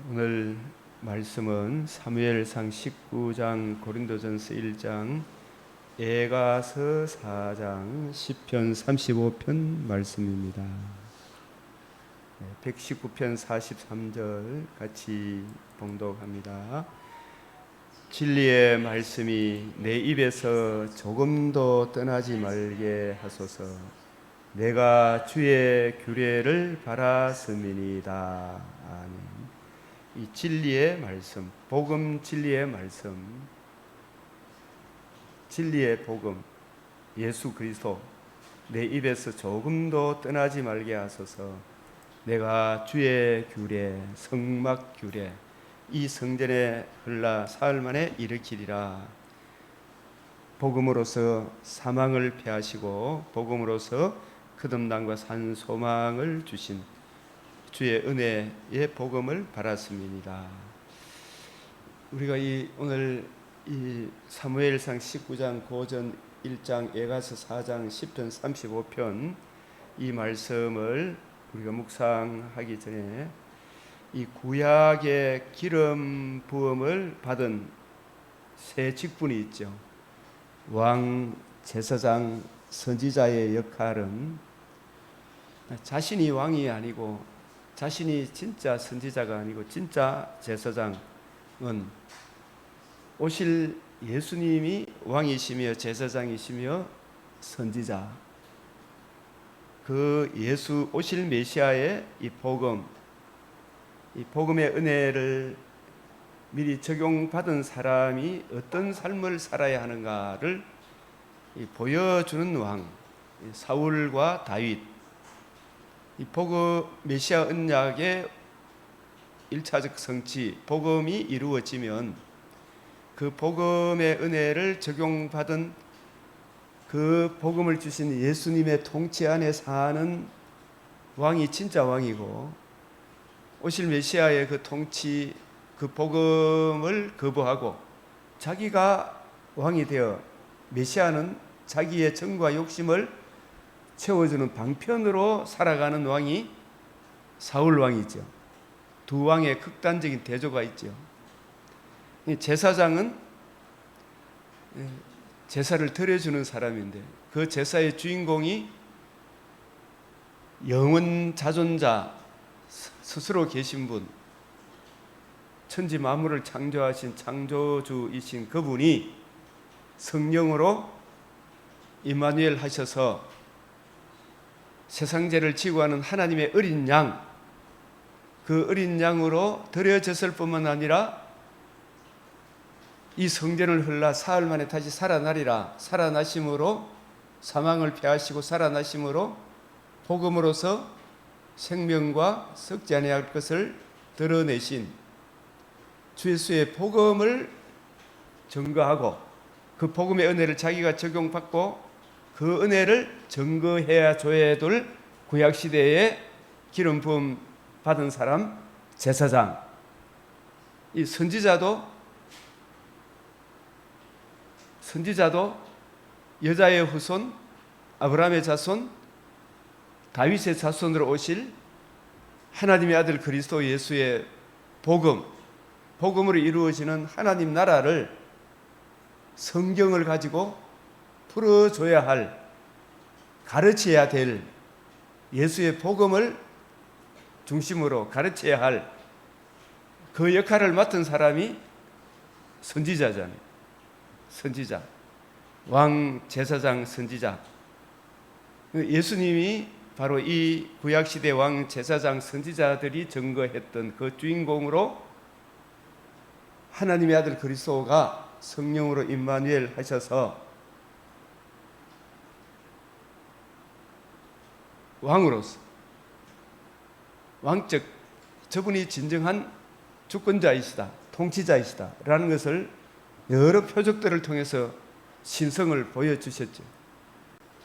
오늘 말씀은 사무엘상 19장, 고린도전서 1장, 에가서 4장, 시편 35편 말씀입니다. 119편 43절 같이 봉독합니다. 진리의 말씀이 내 입에서 조금도 떠나지 말게 하소서. 내가 주의 규례를 바랐음이니이다. 아멘. 이 진리의 말씀, 복음 진리의 말씀, 진리의 복음, 예수 그리스도 내 입에서 조금도 떠나지 말게 하소서. 내가 주의 규례, 성막 규례, 이 성전에 흘러 사흘 만에 일으키리라. 복음으로서 사망을 패하시고 복음으로서 거듭남과 산 소망을 주신 주의 은혜의 복음을 바랐습니다. 우리가 오늘 이 사무엘상 19장, 고전 1장, 에가서 4장, 시편 35편 이 말씀을 우리가 묵상하기 전에 이 구약의 기름 부음을 받은 세 직분이 있죠. 왕, 제사장, 선지자의 역할은 자신이 왕이 아니고 자신이 진짜 선지자가 아니고 진짜 제사장은 오실 예수님이 왕이시며 제사장이시며 선지자, 그 예수 오실 메시아의 이 복음, 이 복음의 은혜를 미리 적용받은 사람이 어떤 삶을 살아야 하는가를 보여주는 왕, 사울과 다윗, 이 복음 메시아 언약의 1차적 성취, 복음이 이루어지면 그 복음의 은혜를 적용받은 그 복음을 주신 예수님의 통치 안에 사는 왕이 진짜 왕이고, 오실 메시아의 그 통치, 그 복음을 거부하고 자기가 왕이 되어, 메시아는 자기의 정과 욕심을 채워주는 방편으로 살아가는 왕이 사울 왕이죠. 두 왕의 극단적인 대조가 있죠. 제사장은 제사를 드려주는 사람인데 그 제사의 주인공이 영원 자존자 스스로 계신 분, 천지 만물을 창조하신 창조주이신 그분이 성령으로 임마누엘 하셔서 세상 죄를 지고 하는 하나님의 어린 양, 그 어린 양으로 드려졌을 뿐만 아니라 이 성전을 흘러 사흘 만에 다시 살아나리라. 살아나심으로 사망을 패하시고 살아나심으로 복음으로서 생명과 썩지 아니할 것을 드러내신 주 예수의 복음을 증거하고 그 복음의 은혜를 자기가 적용받고 그 은혜를 증거해야 줘야 될 구약시대에 기름 부음 받은 사람, 제사장. 이 선지자도 여자의 후손, 아브라함의 자손, 다윗의 자손으로 오실 하나님의 아들 그리스도 예수의 복음으로 이루어지는 하나님 나라를 성경을 가지고 풀어줘야 할, 가르쳐야 될, 예수의 복음을 중심으로 가르쳐야 할 그 역할을 맡은 사람이 선지자잖아요. 선지자, 왕, 제사장, 선지자. 예수님이 바로 이 구약시대 왕, 제사장, 선지자들이 증거했던 그 주인공으로 하나님의 아들 그리스도가 성령으로 임마누엘 하셔서 왕으로서 왕적, 저분이 진정한 주권자이시다, 통치자이시다 라는 것을 여러 표적들을 통해서 신성을 보여주셨죠.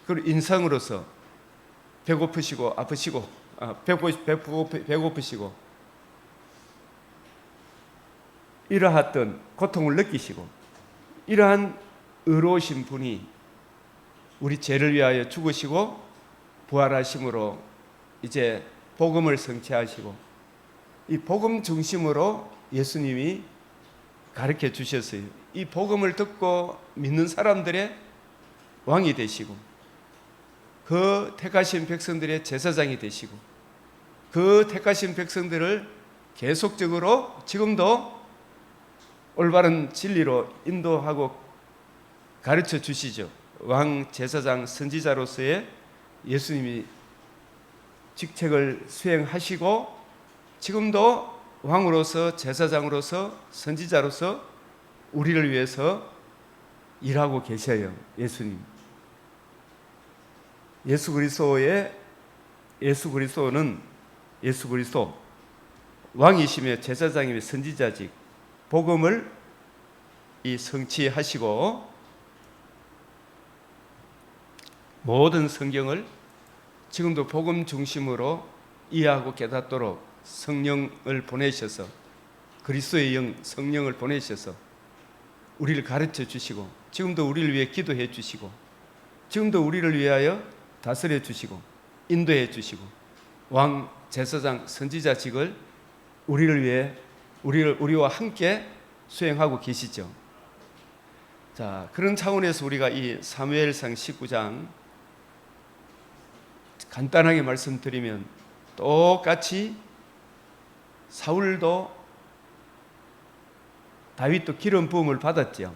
그리고 인성으로서 배고프시고 아프시고 배고프시고 이러했던 고통을 느끼시고 이러한 의로우신 분이 우리 죄를 위하여 죽으시고 부활하심으로 이제 복음을 성취하시고 이 복음 중심으로 예수님이 가르쳐 주셨어요. 이 복음을 듣고 믿는 사람들의 왕이 되시고, 그 택하신 백성들의 제사장이 되시고, 그 택하신 백성들을 계속적으로 지금도 올바른 진리로 인도하고 가르쳐 주시죠. 왕, 제사장, 선지자로서의 예수님이 직책을 수행하시고, 지금도 왕으로서, 제사장으로서, 선지자로서 우리를 위해서 일하고 계셔요. 예수님. 예수 그리스도 왕이시며 제사장이며 선지자직 복음을 성취하시고, 모든 성경을 지금도 복음 중심으로 이해하고 깨닫도록 성령을 보내셔서, 그리스도의 영 성령을 보내셔서 우리를 가르쳐 주시고, 지금도 우리를 위해 기도해 주시고, 지금도 우리를 위하여 다스려 주시고 인도해 주시고, 왕, 제사장, 선지자직을 우리를 위해 우리와 함께 수행하고 계시죠. 자, 그런 차원에서 우리가 이 사무엘상 19장 간단하게 말씀드리면, 똑같이 사울도 다윗도 기름 부음을 받았죠.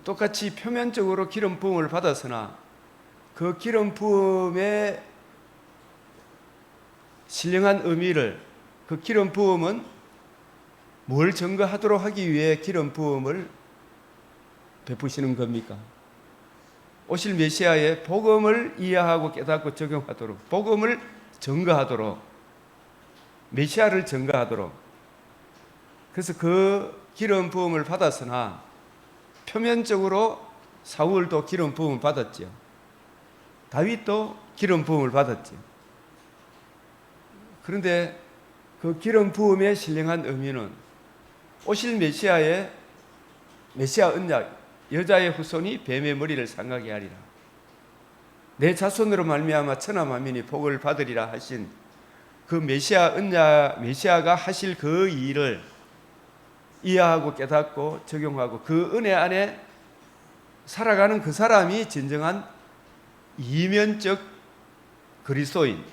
똑같이 표면적으로 기름 부음을 받았으나 그 기름 부음의 신령한 의미를, 그 기름 부음은 뭘 증거하도록 하기 위해 기름 부음을 베푸시는 겁니까? 오실 메시아의 복음을 이해하고 깨닫고 적용하도록, 복음을 증거하도록, 메시아를 증거하도록. 그래서 그 기름 부음을 받았으나 표면적으로 사울도 기름 부음을 받았죠. 다윗도 기름 부음을 받았죠. 그런데 그 기름 부음의 신령한 의미는 오실 메시아의 메시아 언약, 여자의 후손이 뱀의 머리를 상하게 하리라, 내 자손으로 말미암아 천하 만민이 복을 받으리라 하신 그 메시아 언약, 메시아가 하실 그 일을 이해하고 깨닫고 적용하고 그 은혜 안에 살아가는 그 사람이 진정한 이면적 그리스도인,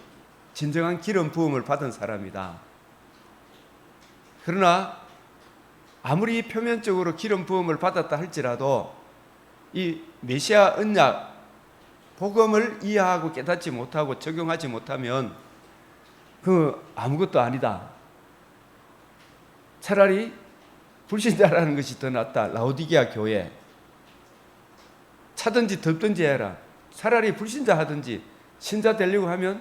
진정한 기름 부음을 받은 사람이다. 그러나 아무리 표면적으로 기름 부음을 받았다 할지라도 이 메시아 언약, 복음을 이해하고 깨닫지 못하고 적용하지 못하면 그 아무것도 아니다. 차라리 불신자라는 것이 더 낫다. 라오디게아 교회, 차든지 덮든지 해라. 차라리 불신자 하든지 신자 되려고 하면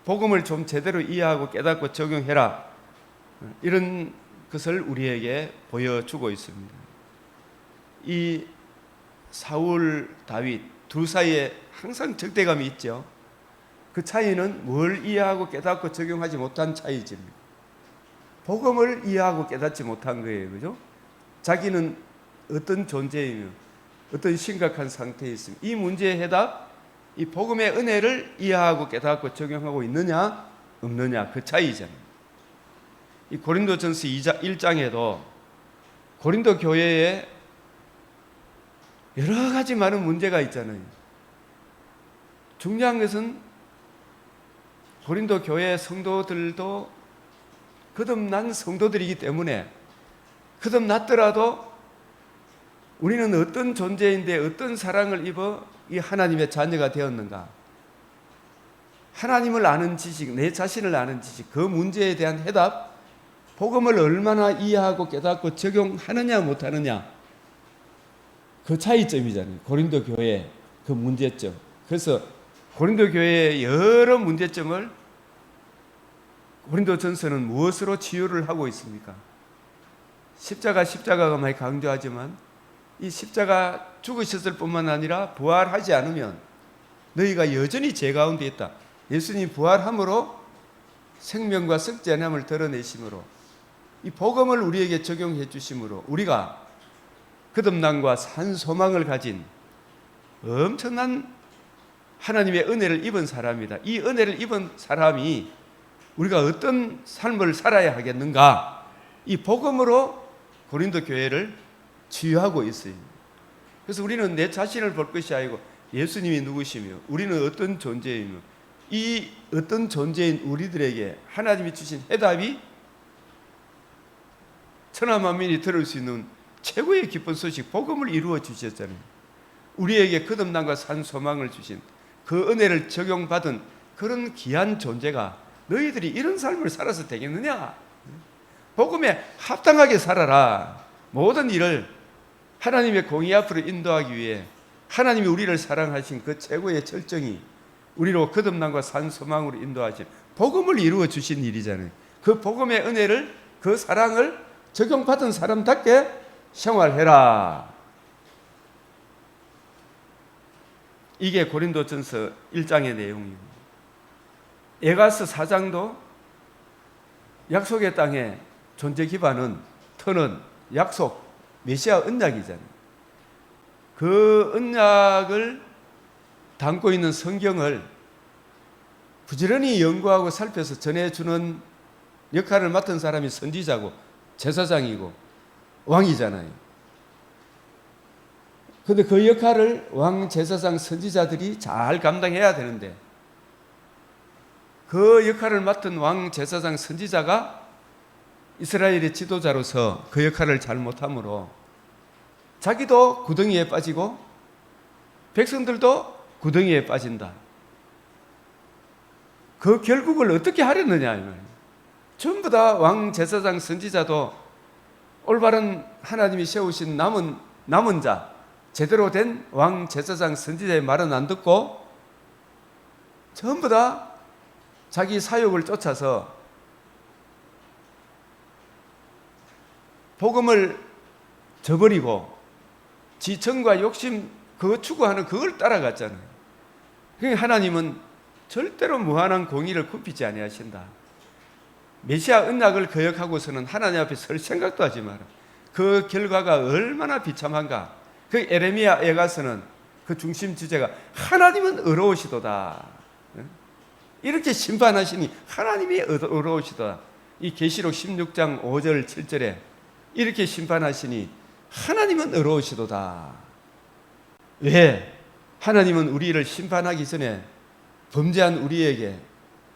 복음을 좀 제대로 이해하고 깨닫고 적용해라. 이런 것을 우리에게 보여주고 있습니다. 이 사울, 다윗 두 사이에 항상 적대감이 있죠. 그 차이는 뭘 이해하고 깨닫고 적용하지 못한 차이지. 복음을 이해하고 깨닫지 못한 거예요. 그죠? 자기는 어떤 존재이며 어떤 심각한 상태에 있으며 이 문제의 해답, 이 복음의 은혜를 이해하고 깨닫고 적용하고 있느냐 없느냐, 그 차이잖아요. 이 고린도전서 1장에도 고린도 교회에 여러 가지 많은 문제가 있잖아요. 중요한 것은 고린도 교회 성도들도 거듭난 성도들이기 때문에 거듭났더라도 우리는 어떤 존재인데 어떤 사랑을 입어 이 하나님의 자녀가 되었는가, 하나님을 아는 지식, 내 자신을 아는 지식, 그 문제에 대한 해답, 복음을 얼마나 이해하고 깨닫고 적용하느냐 못하느냐, 그 차이점이잖아요. 고린도 교회의 그 문제점. 그래서 고린도 교회의 여러 문제점을 고린도전서는 무엇으로 치유를 하고 있습니까? 십자가가 많이 강조하지만 이 십자가 죽으셨을 뿐만 아니라 부활하지 않으면 너희가 여전히 죄 가운데 있다. 예수님이 부활함으로 생명과 썩지 않음을 드러내심으로 이 복음을 우리에게 적용해 주심으로 우리가 거듭남과 산 소망을 가진 엄청난 하나님의 은혜를 입은 사람이다. 이 은혜를 입은 사람이 우리가 어떤 삶을 살아야 하겠는가, 이 복음으로 고린도 교회를 치유하고 있어요. 그래서 우리는 내 자신을 볼 것이 아니고 예수님이 누구시며 우리는 어떤 존재이며, 이 어떤 존재인 우리들에게 하나님이 주신 해답이 천하 만민이 들을 수 있는 최고의 기쁜 소식, 복음을 이루어 주셨잖아요. 우리에게 거듭남과 산 소망을 주신 그 은혜를 적용받은 그런 귀한 존재가 너희들이 이런 삶을 살아서 되겠느냐? 복음에 합당하게 살아라. 모든 일을 하나님의 공의 앞으로 인도하기 위해 하나님이 우리를 사랑하신 그 최고의 절정이 우리로 거듭남과 산 소망으로 인도하신 복음을 이루어 주신 일이잖아요. 그 복음의 은혜를, 그 사랑을 적용받은 사람답게 생활해라. 이게 고린도전서 1장의 내용이고, 에가서 4장도 약속의 땅의 존재 기반은, 터는 약속, 메시아 언약이잖아요. 그 언약을 담고 있는 성경을 부지런히 연구하고 살펴서 전해주는 역할을 맡은 사람이 선지자고 제사장이고 왕이잖아요. 그런데 그 역할을 왕, 제사장, 선지자들이 잘 감당해야 되는데, 그 역할을 맡은 왕, 제사장, 선지자가 이스라엘의 지도자로서 그 역할을 잘 못함으로 자기도 구덩이에 빠지고 백성들도 구덩이에 빠진다. 그 결국을 어떻게 하렸느냐. 전부 다 왕, 제사장, 선지자도 올바른 하나님이 세우신 남은 자, 제대로 된 왕, 제사장, 선지자의 말은 안 듣고 전부 다 자기 사욕을 쫓아서 복음을 저버리고 지천과 욕심, 그거 추구하는 그걸 따라갔잖아요. 그러니까 하나님은 절대로 무한한 공의를 굽히지 아니하신다. 메시아 언약을 거역하고서는 하나님 앞에 설 생각도 하지 마라. 그 결과가 얼마나 비참한가. 그 에레미야 에가서는 그 중심 주제가 하나님은 의로우시도다. 이렇게 심판하시니 하나님이 의로우시도다. 이 계시록 16장 5절 7절에 이렇게 심판하시니 하나님은 의로우시도다. 왜? 하나님은 우리를 심판하기 전에 범죄한 우리에게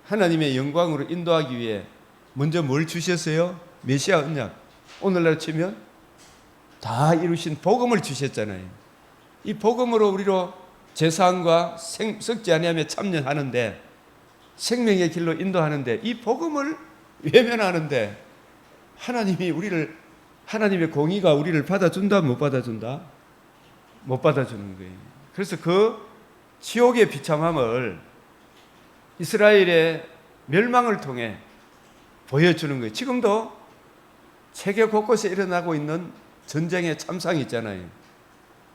하나님의 영광으로 인도하기 위해 먼저 뭘 주셨어요? 메시아 언약. 오늘날 치면 다 이루신 복음을 주셨잖아요. 이 복음으로 우리로 제사함과 썩지 아니하며 참여하는데, 생명의 길로 인도하는데, 이 복음을 외면하는데 하나님이 우리를, 하나님의 공의가 우리를 받아준다, 못 받아준다? 못 받아주는 거예요. 그래서 그 지옥의 비참함을 이스라엘의 멸망을 통해 보여주는 거예요. 지금도 세계 곳곳에 일어나고 있는 전쟁의 참상이 있잖아요.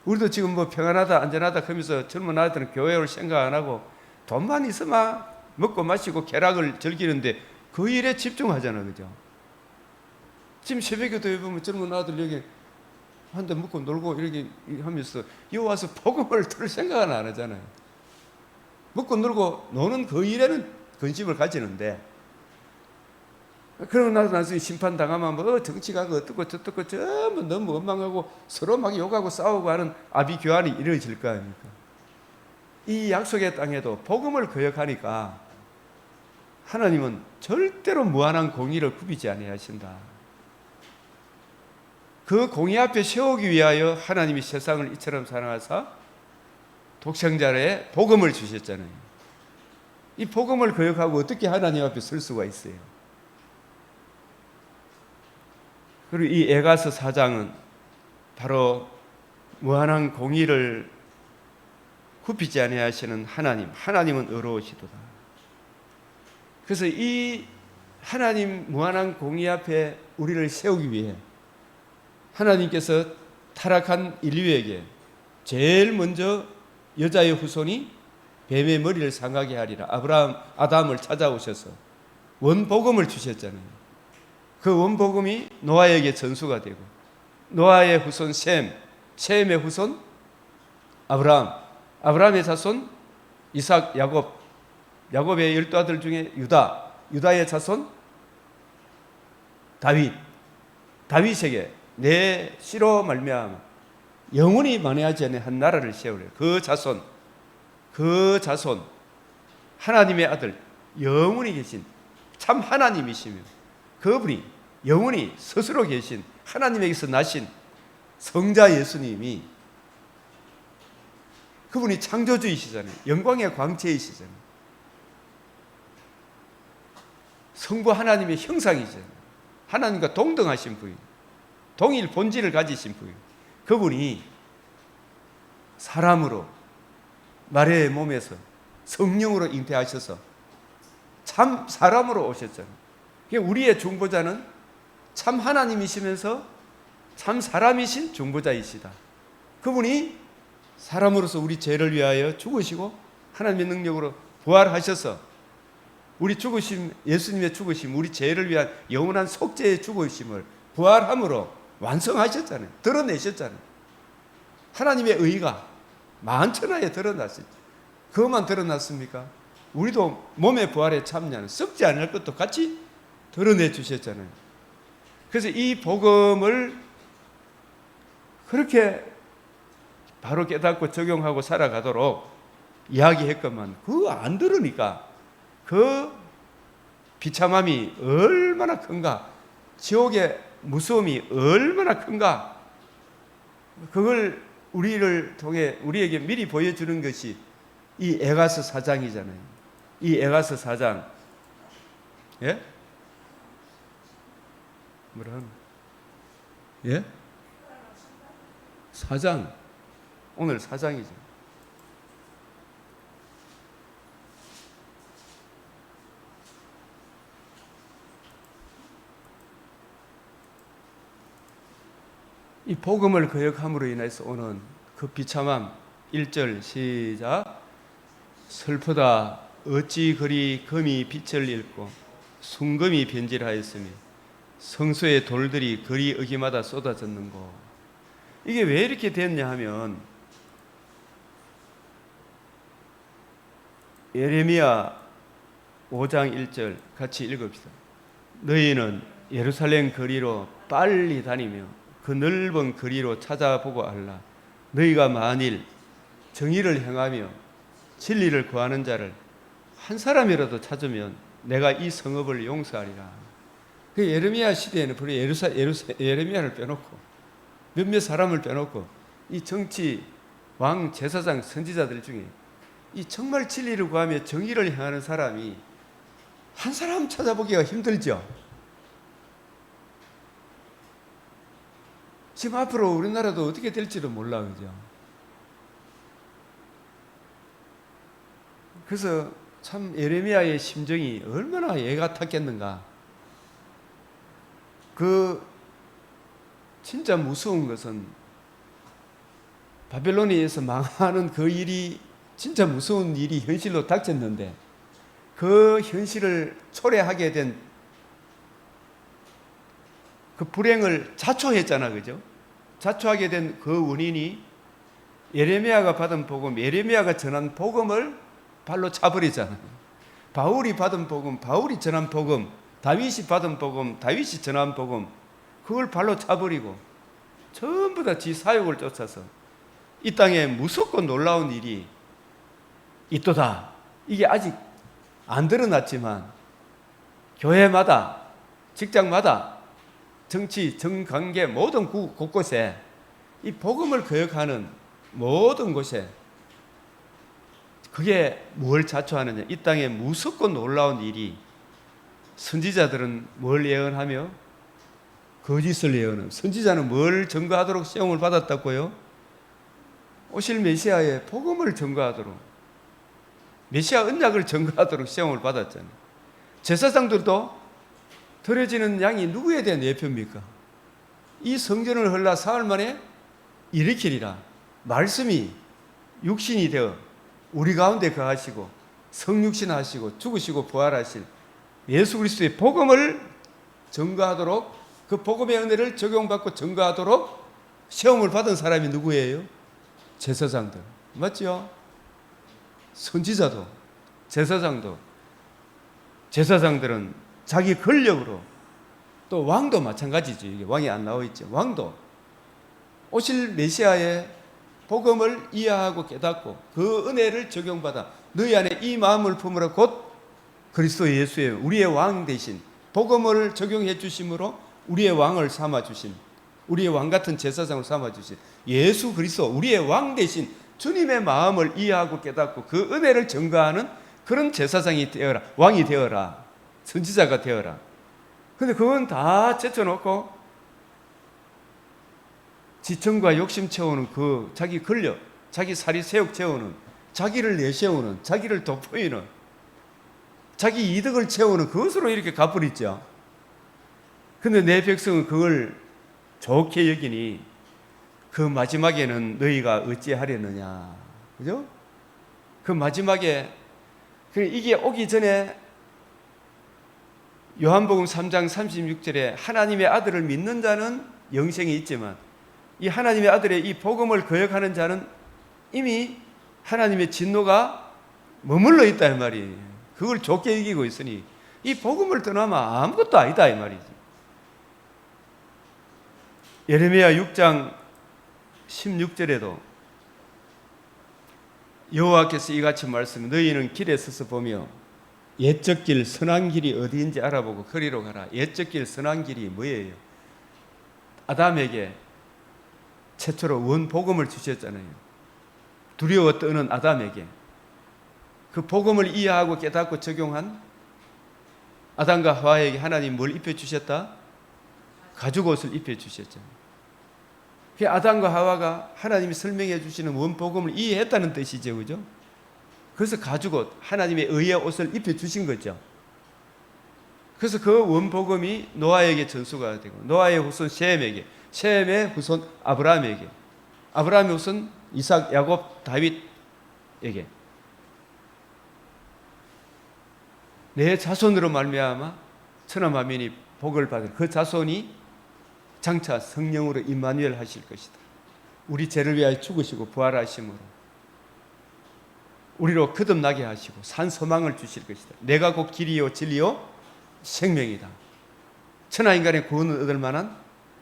우리도 지금 뭐 평안하다, 안전하다 하면서 젊은 아이들은 교회 올 생각 안 하고 돈만 있으면 먹고 마시고 쾌락을 즐기는데 그 일에 집중하잖아요. 그죠? 지금 새벽에도 보면 젊은 아들 여기 한 대 먹고 놀고 이렇게 하면서 여기 와서 복음을 들을 생각은 안 하잖아요. 먹고 놀고 노는 그 일에는 관심을 가지는데, 그러고 나서 심판당하면 뭐 정치가 어떻고 저떻고 전부 너무 원망하고 서로 막 욕하고 싸우고 하는 아비규환이 이루어질 거 아닙니까? 이 약속의 땅에도 복음을 거역하니까 하나님은 절대로 무한한 공의를 굽히지 아니하신다. 그 공의 앞에 세우기 위하여 하나님이 세상을 이처럼 사랑하사 독생자의 복음을 주셨잖아요. 이 복음을 거역하고 어떻게 하나님 앞에 설 수가 있어요? 그리고 이 에가서 4장은 바로 무한한 공의를 굽히지 아니하시는 하나님, 하나님은 의로우시도다. 그래서 이 하나님 무한한 공의 앞에 우리를 세우기 위해 하나님께서 타락한 인류에게 제일 먼저 여자의 후손이 뱀의 머리를 상하게 하리라. 아담을 찾아오셔서 원복음을 주셨잖아요. 그 원복음이 노아에게 전수가 되고, 노아의 후손 셈의 후손 아브라함의 자손 이삭, 야곱의 12아들 중에 유다, 유다의 자손 다윗에게 내 씨로 말미암아 영원히 만회하지 않는 한 나라를 세우래. 그 자손 하나님의 아들 영원히 계신 참 하나님이시며 그분이 영원히 스스로 계신 하나님에게서 나신 성자 예수님이 그분이 창조주이시잖아요. 영광의 광채이시잖아요. 성부 하나님의 형상이잖아요. 하나님과 동등하신 분이 동일 본질을 가지신 분이 그분이 사람으로 마리아의 몸에서 성령으로 잉태하셔서 참 사람으로 오셨잖아요. 우리의 중보자는 참 하나님이시면서 참 사람이신 중보자이시다. 그분이 사람으로서 우리 죄를 위하여 죽으시고 하나님의 능력으로 부활하셔서 우리 죽으심, 예수님의 죽으심, 우리 죄를 위한 영원한 속죄의 죽으심을 부활함으로 완성하셨잖아요. 드러내셨잖아요. 하나님의 의가 만천하에 드러났었죠. 그것만 드러났습니까? 우리도 몸의 부활에 참여하는 썩지 않을 것도 같이 드러내 주셨잖아요. 그래서 이 복음을 그렇게 바로 깨닫고 적용하고 살아가도록 이야기했건만 그거 안 들으니까 그 비참함이 얼마나 큰가, 지옥의 무서움이 얼마나 큰가, 그걸 우리를 통해 우리에게 미리 보여주는 것이 이 에가서 4장이잖아요. 이 에가서 4장, 예? 뭐라 하나? 예? 4장, 오늘 4장이죠. 이 복음을 거역함으로 인해서 오는 그 비참함. 1절 시작. 슬프다 어찌 그리 금이 빛을 잃고 순금이 변질하였으니 성소의 돌들이 그리 어기마다 쏟아졌는고. 이게 왜 이렇게 됐냐 하면 예레미야 5장 1절 같이 읽읍시다. 너희는 예루살렘 거리로 빨리 다니며 그 넓은 거리로 찾아보고 알라. 너희가 만일 정의를 행하며 진리를 구하는 자를 한 사람이라도 찾으면 내가 이 성읍을 용서하리라. 그 예레미야 시대에는 예레미야를 빼놓고 몇몇 사람을 빼놓고 이 정치 왕 제사장 선지자들 중에 이 정말 진리를 구하며 정의를 행하는 사람이 한 사람 찾아보기가 힘들죠. 지금 앞으로 우리나라도 어떻게 될지도 몰라, 그죠? 그래서 참 예레미야의 심정이 얼마나 애가 탔겠는가. 그 진짜 무서운 것은 바벨론에 의해서 망하는 그 일이 진짜 무서운 일이 현실로 닥쳤는데 그 현실을 초래하게 된 그 불행을 자초했잖아, 그죠? 자초하게 된 그 원인이 예레미야가 받은 복음, 예레미야가 전한 복음을 발로 차버리잖아요. 바울이 받은 복음, 바울이 전한 복음, 다윗이 받은 복음, 다윗이 전한 복음, 그걸 발로 차버리고 전부 다 지 사욕을 쫓아서 이 땅에 무섭고 놀라운 일이 있도다. 이게 아직 안 드러났지만 교회마다, 직장마다, 정치, 정관계 모든 곳곳에 이 복음을 거역하는 모든 곳에 그게 뭘 자초하느냐. 이 땅에 무섭고 놀라운 일이 선지자들은 뭘 예언하며 거짓을 예언하며 선지자는 뭘 증거하도록 시험을 받았다고요? 오실 메시아의 복음을 증거하도록 메시아 언약을 증거하도록 시험을 받았잖아요. 제사장들도 드려지는 양이 누구에 대한 예표입니까? 이 성전을 헐라 사흘 만에 일으키리라. 말씀이 육신이 되어 우리 가운데 거하시고 성육신하시고 죽으시고 부활하실 예수 그리스도의 복음을 증거하도록 그 복음의 은혜를 적용받고 증거하도록 시험을 받은 사람이 누구예요? 제사장들. 맞죠? 선지자도 제사장도 제사장들은 자기 권력으로, 또 왕도 마찬가지죠. 이게 왕이 안 나와 있죠. 왕도 오실 메시아의 복음을 이해하고 깨닫고 그 은혜를 적용받아 너희 안에 이 마음을 품으라 곧 그리스도 예수의 우리의 왕 대신 복음을 적용해 주심으로 우리의 왕을 삼아 주신, 우리의 왕 같은 제사장을 삼아 주신 예수 그리스도 우리의 왕 대신 주님의 마음을 이해하고 깨닫고 그 은혜를 전가하는 그런 제사장이 되어라, 왕이 되어라, 선지자가 되어라. 근데 그건 다 제쳐놓고 지청과 욕심 채우는 그 자기 권력, 자기 사리새욕 채우는, 자기를 내세우는, 자기를 돋보이는, 자기 이득을 채우는 그것으로 이렇게 갚으리죠. 근데 내 백성은 그걸 좋게 여기니 그 마지막에는 너희가 어찌하려느냐, 그죠? 그 마지막에 이게 오기 전에 요한복음 3장 36절에 하나님의 아들을 믿는 자는 영생이 있지만 이 하나님의 아들의 이 복음을 거역하는 자는 이미 하나님의 진노가 머물러 있다 이 말이에요. 그걸 좋게 여기고 있으니 이 복음을 떠나면 아무것도 아니다 이 말이지. 예레미야 6장 16절에도 여호와께서 이같이 말씀해 너희는 길에 서서 보며 옛적 길 선한 길이 어디인지 알아보고 거리로 가라. 옛적 길 선한 길이 뭐예요? 아담에게 최초로 원 복음을 주셨잖아요. 두려워 떠는 아담에게 그 복음을 이해하고 깨닫고 적용한 아담과 하와에게 하나님 뭘 입혀주셨다? 가죽옷을 입혀주셨잖아요. 아담과 하와가 하나님이 설명해 주시는 원복음을 이해했다는 뜻이죠. 그죠? 그래서 가죽옷, 하나님의 의의 옷을 입혀주신 거죠. 그래서 그 원복음이 노아에게 전수가 되고 노아의 후손 셈에게, 셈의 후손 아브라함에게, 아브라함의 후손 이삭, 야곱, 다윗에게 내 자손으로 말미암아 천하 만민이 복을 받은 그 자손이 장차 성령으로 임마누엘 하실 것이다. 우리 죄를 위하여 죽으시고 부활하심으로 우리로 거듭나게 하시고 산 소망을 주실 것이다. 내가 곧 길이요 진리요 생명이다. 천하 인간의 구원을 얻을 만한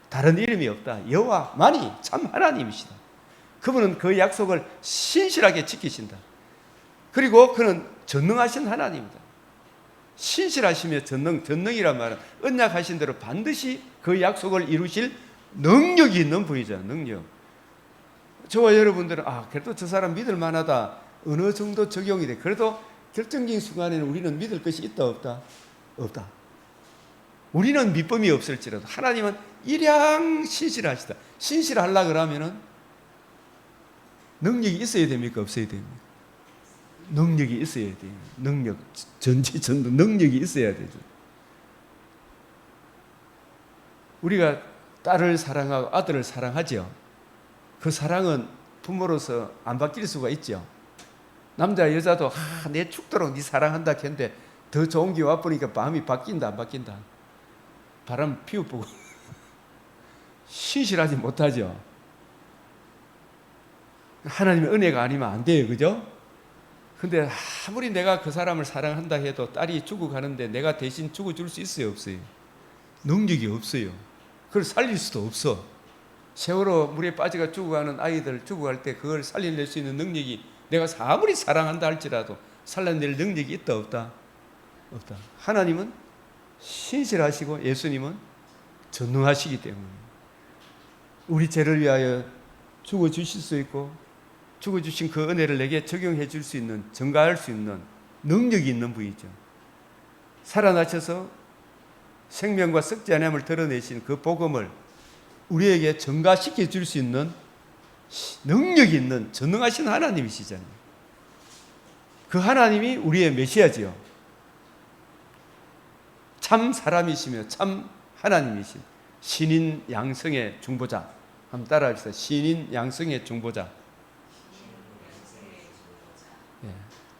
다른 이름이 없다. 여호와만이 참 하나님이시다. 그분은 그 약속을 신실하게 지키신다. 그리고 그는 전능하신 하나님이다. 신실하시며 전능이란 말은 언약하신 대로 반드시 그 약속을 이루실 능력이 있는 분이죠. 능력. 저와 여러분들은 그래도 저 사람 믿을 만하다. 어느 정도 적용이 돼. 그래도 결정적인 순간에는 우리는 믿을 것이 있다 없다? 없다. 우리는 믿음이 없을지라도 하나님은 일양 신실하시다. 신실하려고 그러면은 능력이 있어야 됩니까? 없어야 됩니까? 능력이 있어야 돼요. 능력, 전지전능 능력이 있어야 되죠. 우리가 딸을 사랑하고 아들을 사랑하죠. 그 사랑은 부모로서 안 바뀔 수가 있죠. 남자 여자도 내 죽도록 네 사랑한다 했는데 더 좋은 게 와보니까 마음이 바뀐다 안 바뀐다? 바람 피워보고 신실하지 못하죠. 하나님의 은혜가 아니면 안 돼요. 그죠? 근데 아무리 내가 그 사람을 사랑한다 해도 딸이 죽어가는데 내가 대신 죽어줄 수 있어요? 없어요? 능력이 없어요. 그걸 살릴 수도 없어. 세월호 물에 빠져가 죽어가는 아이들 죽어갈 때 그걸 살려낼 수 있는 능력이 내가 아무리 사랑한다 할지라도 살려낼 능력이 있다 없다? 없다. 하나님은 신실하시고 예수님은 전능하시기 때문에 우리 죄를 위하여 죽어주실 수 있고 죽어주신 그 은혜를 내게 적용해 줄 수 있는, 전가할 수 있는 능력이 있는 분이죠. 살아나셔서 생명과 썩지 않음을 드러내신 그 복음을 우리에게 전가시켜 줄 수 있는 능력이 있는 전능하신 하나님이시잖아요. 그 하나님이 우리의 메시아지요. 참 사람이시며 참 하나님이신 신인 양성의 중보자. 한번 따라합시다. 신인 양성의 중보자.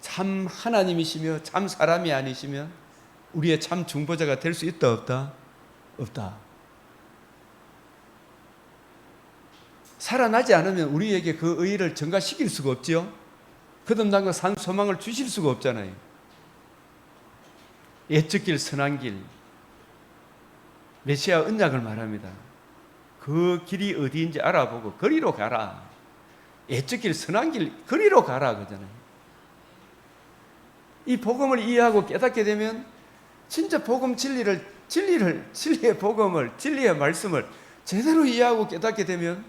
참 하나님이시며 참 사람이 아니시면 우리의 참 중보자가 될 수 있다 없다? 없다. 살아나지 않으면 우리에게 그 의의를 전가시킬 수가 없지요. 거듭난 그 산 소망을 주실 수가 없잖아요. 옛적 길 선한 길, 메시아 언약을 말합니다. 그 길이 어디인지 알아보고 거리로 가라. 옛적 길 선한 길 거리로 가라 그러잖아요. 이 복음을 이해하고 깨닫게 되면 진짜 복음 진리의 복음을, 진리의 말씀을 제대로 이해하고 깨닫게 되면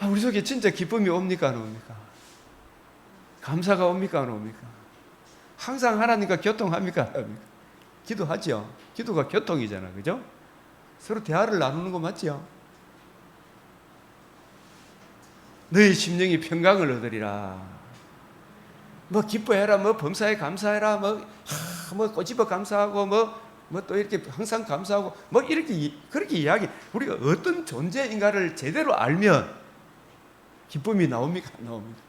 우리 속에 진짜 기쁨이 옵니까 안 옵니까? 감사가 옵니까 안 옵니까? 항상 하나님과 교통합니까 안 합니까? 기도하죠. 기도가 교통이잖아, 그죠? 서로 대화를 나누는 거 맞죠? 너희 심령이 평강을 얻으리라. 뭐 기뻐해라, 뭐 범사에 감사해라, 뭐 꼬집어 감사하고, 뭐 또 이렇게 항상 감사하고, 뭐 이렇게 그렇게 이야기. 우리가 어떤 존재인가를 제대로 알면 기쁨이 나옵니까 안 나옵니까?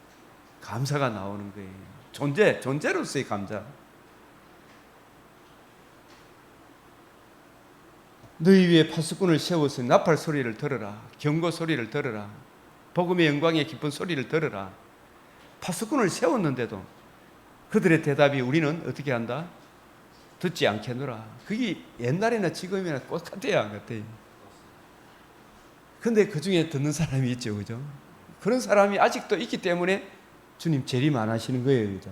감사가 나오는 거예요. 존재로서의 감사. 너희 위에 파수꾼을 세워서 나팔 소리를 들어라. 경고 소리를 들어라. 복음의 영광의 기쁜 소리를 들어라. 파수꾼을 세웠는데도 그들의 대답이 우리는 어떻게 한다? 듣지 않겠노라. 그게 옛날이나 지금이나 똑같아요, 안 같아요? 근데 그 중에 듣는 사람이 있죠, 그죠? 그런 사람이 아직도 있기 때문에 주님 재림 안 하시는 거예요, 그죠?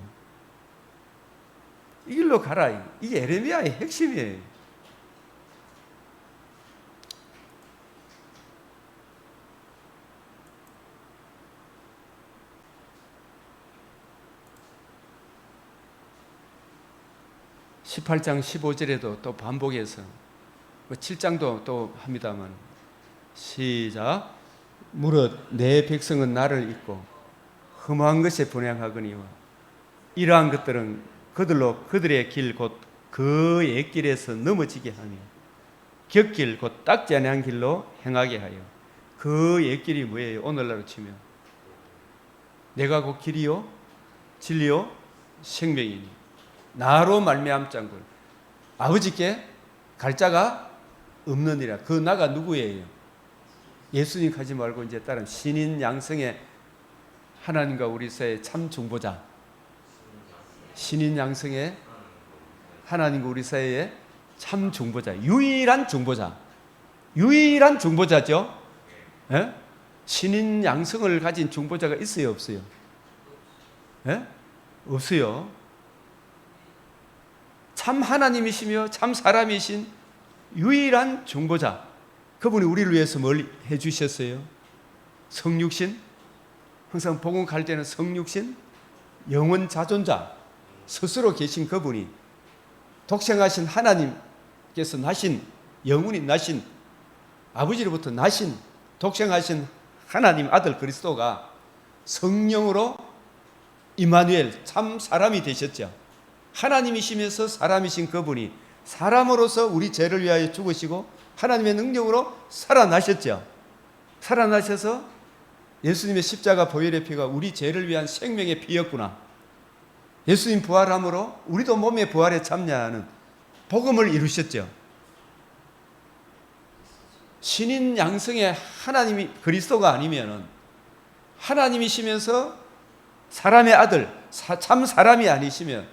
이 길로 가라. 이게 예레미야의 핵심이에요. (18장) (15절에도) 또 반복해서 7장도 또 합니다만 시작. 무릇 내 백성은 나를 잊고 흠한 것에 분향하거니와 이러한 것들은 그들로 그들의 길 곧 그 옛길에서 넘어지게 하며 곁길 곧 닦지 아니한 길로 행하게 하여. 그 옛길이 뭐예요? 오늘날로 치면 내가 곧 길이요 진리요 생명이니 나로 말미암 짠 걸 아버지께 갈 자가 없느니라. 그 나가 누구예요? 예수님 가지 말고 이제 다른 신인 양성의 하나님과 우리 사이의 참 중보자, 신인 양성의 하나님과 우리 사이의 참 중보자, 유일한 중보자죠. 예? 신인 양성을 가진 중보자가 있어요, 없어요? 예? 없어요. 참 하나님이시며 참 사람이신 유일한 중보자, 그분이 우리를 위해서 뭘 해주셨어요? 성육신, 항상 복음 갈 때는 성육신, 영원 자존자, 스스로 계신 그분이 독생하신 하나님께서 나신, 영원히 나신, 아버지로부터 나신 독생하신 하나님 아들 그리스도가 성령으로 임마누엘 참 사람이 되셨죠. 하나님이시면서 사람이신 그분이 사람으로서 우리 죄를 위하여 죽으시고 하나님의 능력으로 살아나셨죠. 살아나셔서 예수님의 십자가 보혈의 피가 우리 죄를 위한 생명의 피였구나. 예수님 부활함으로 우리도 몸의 부활에 참여하는 복음을 이루셨죠. 신인 양성의 하나님이 그리스도가 아니면은 하나님이시면서 사람의 아들, 참 사람이 아니시면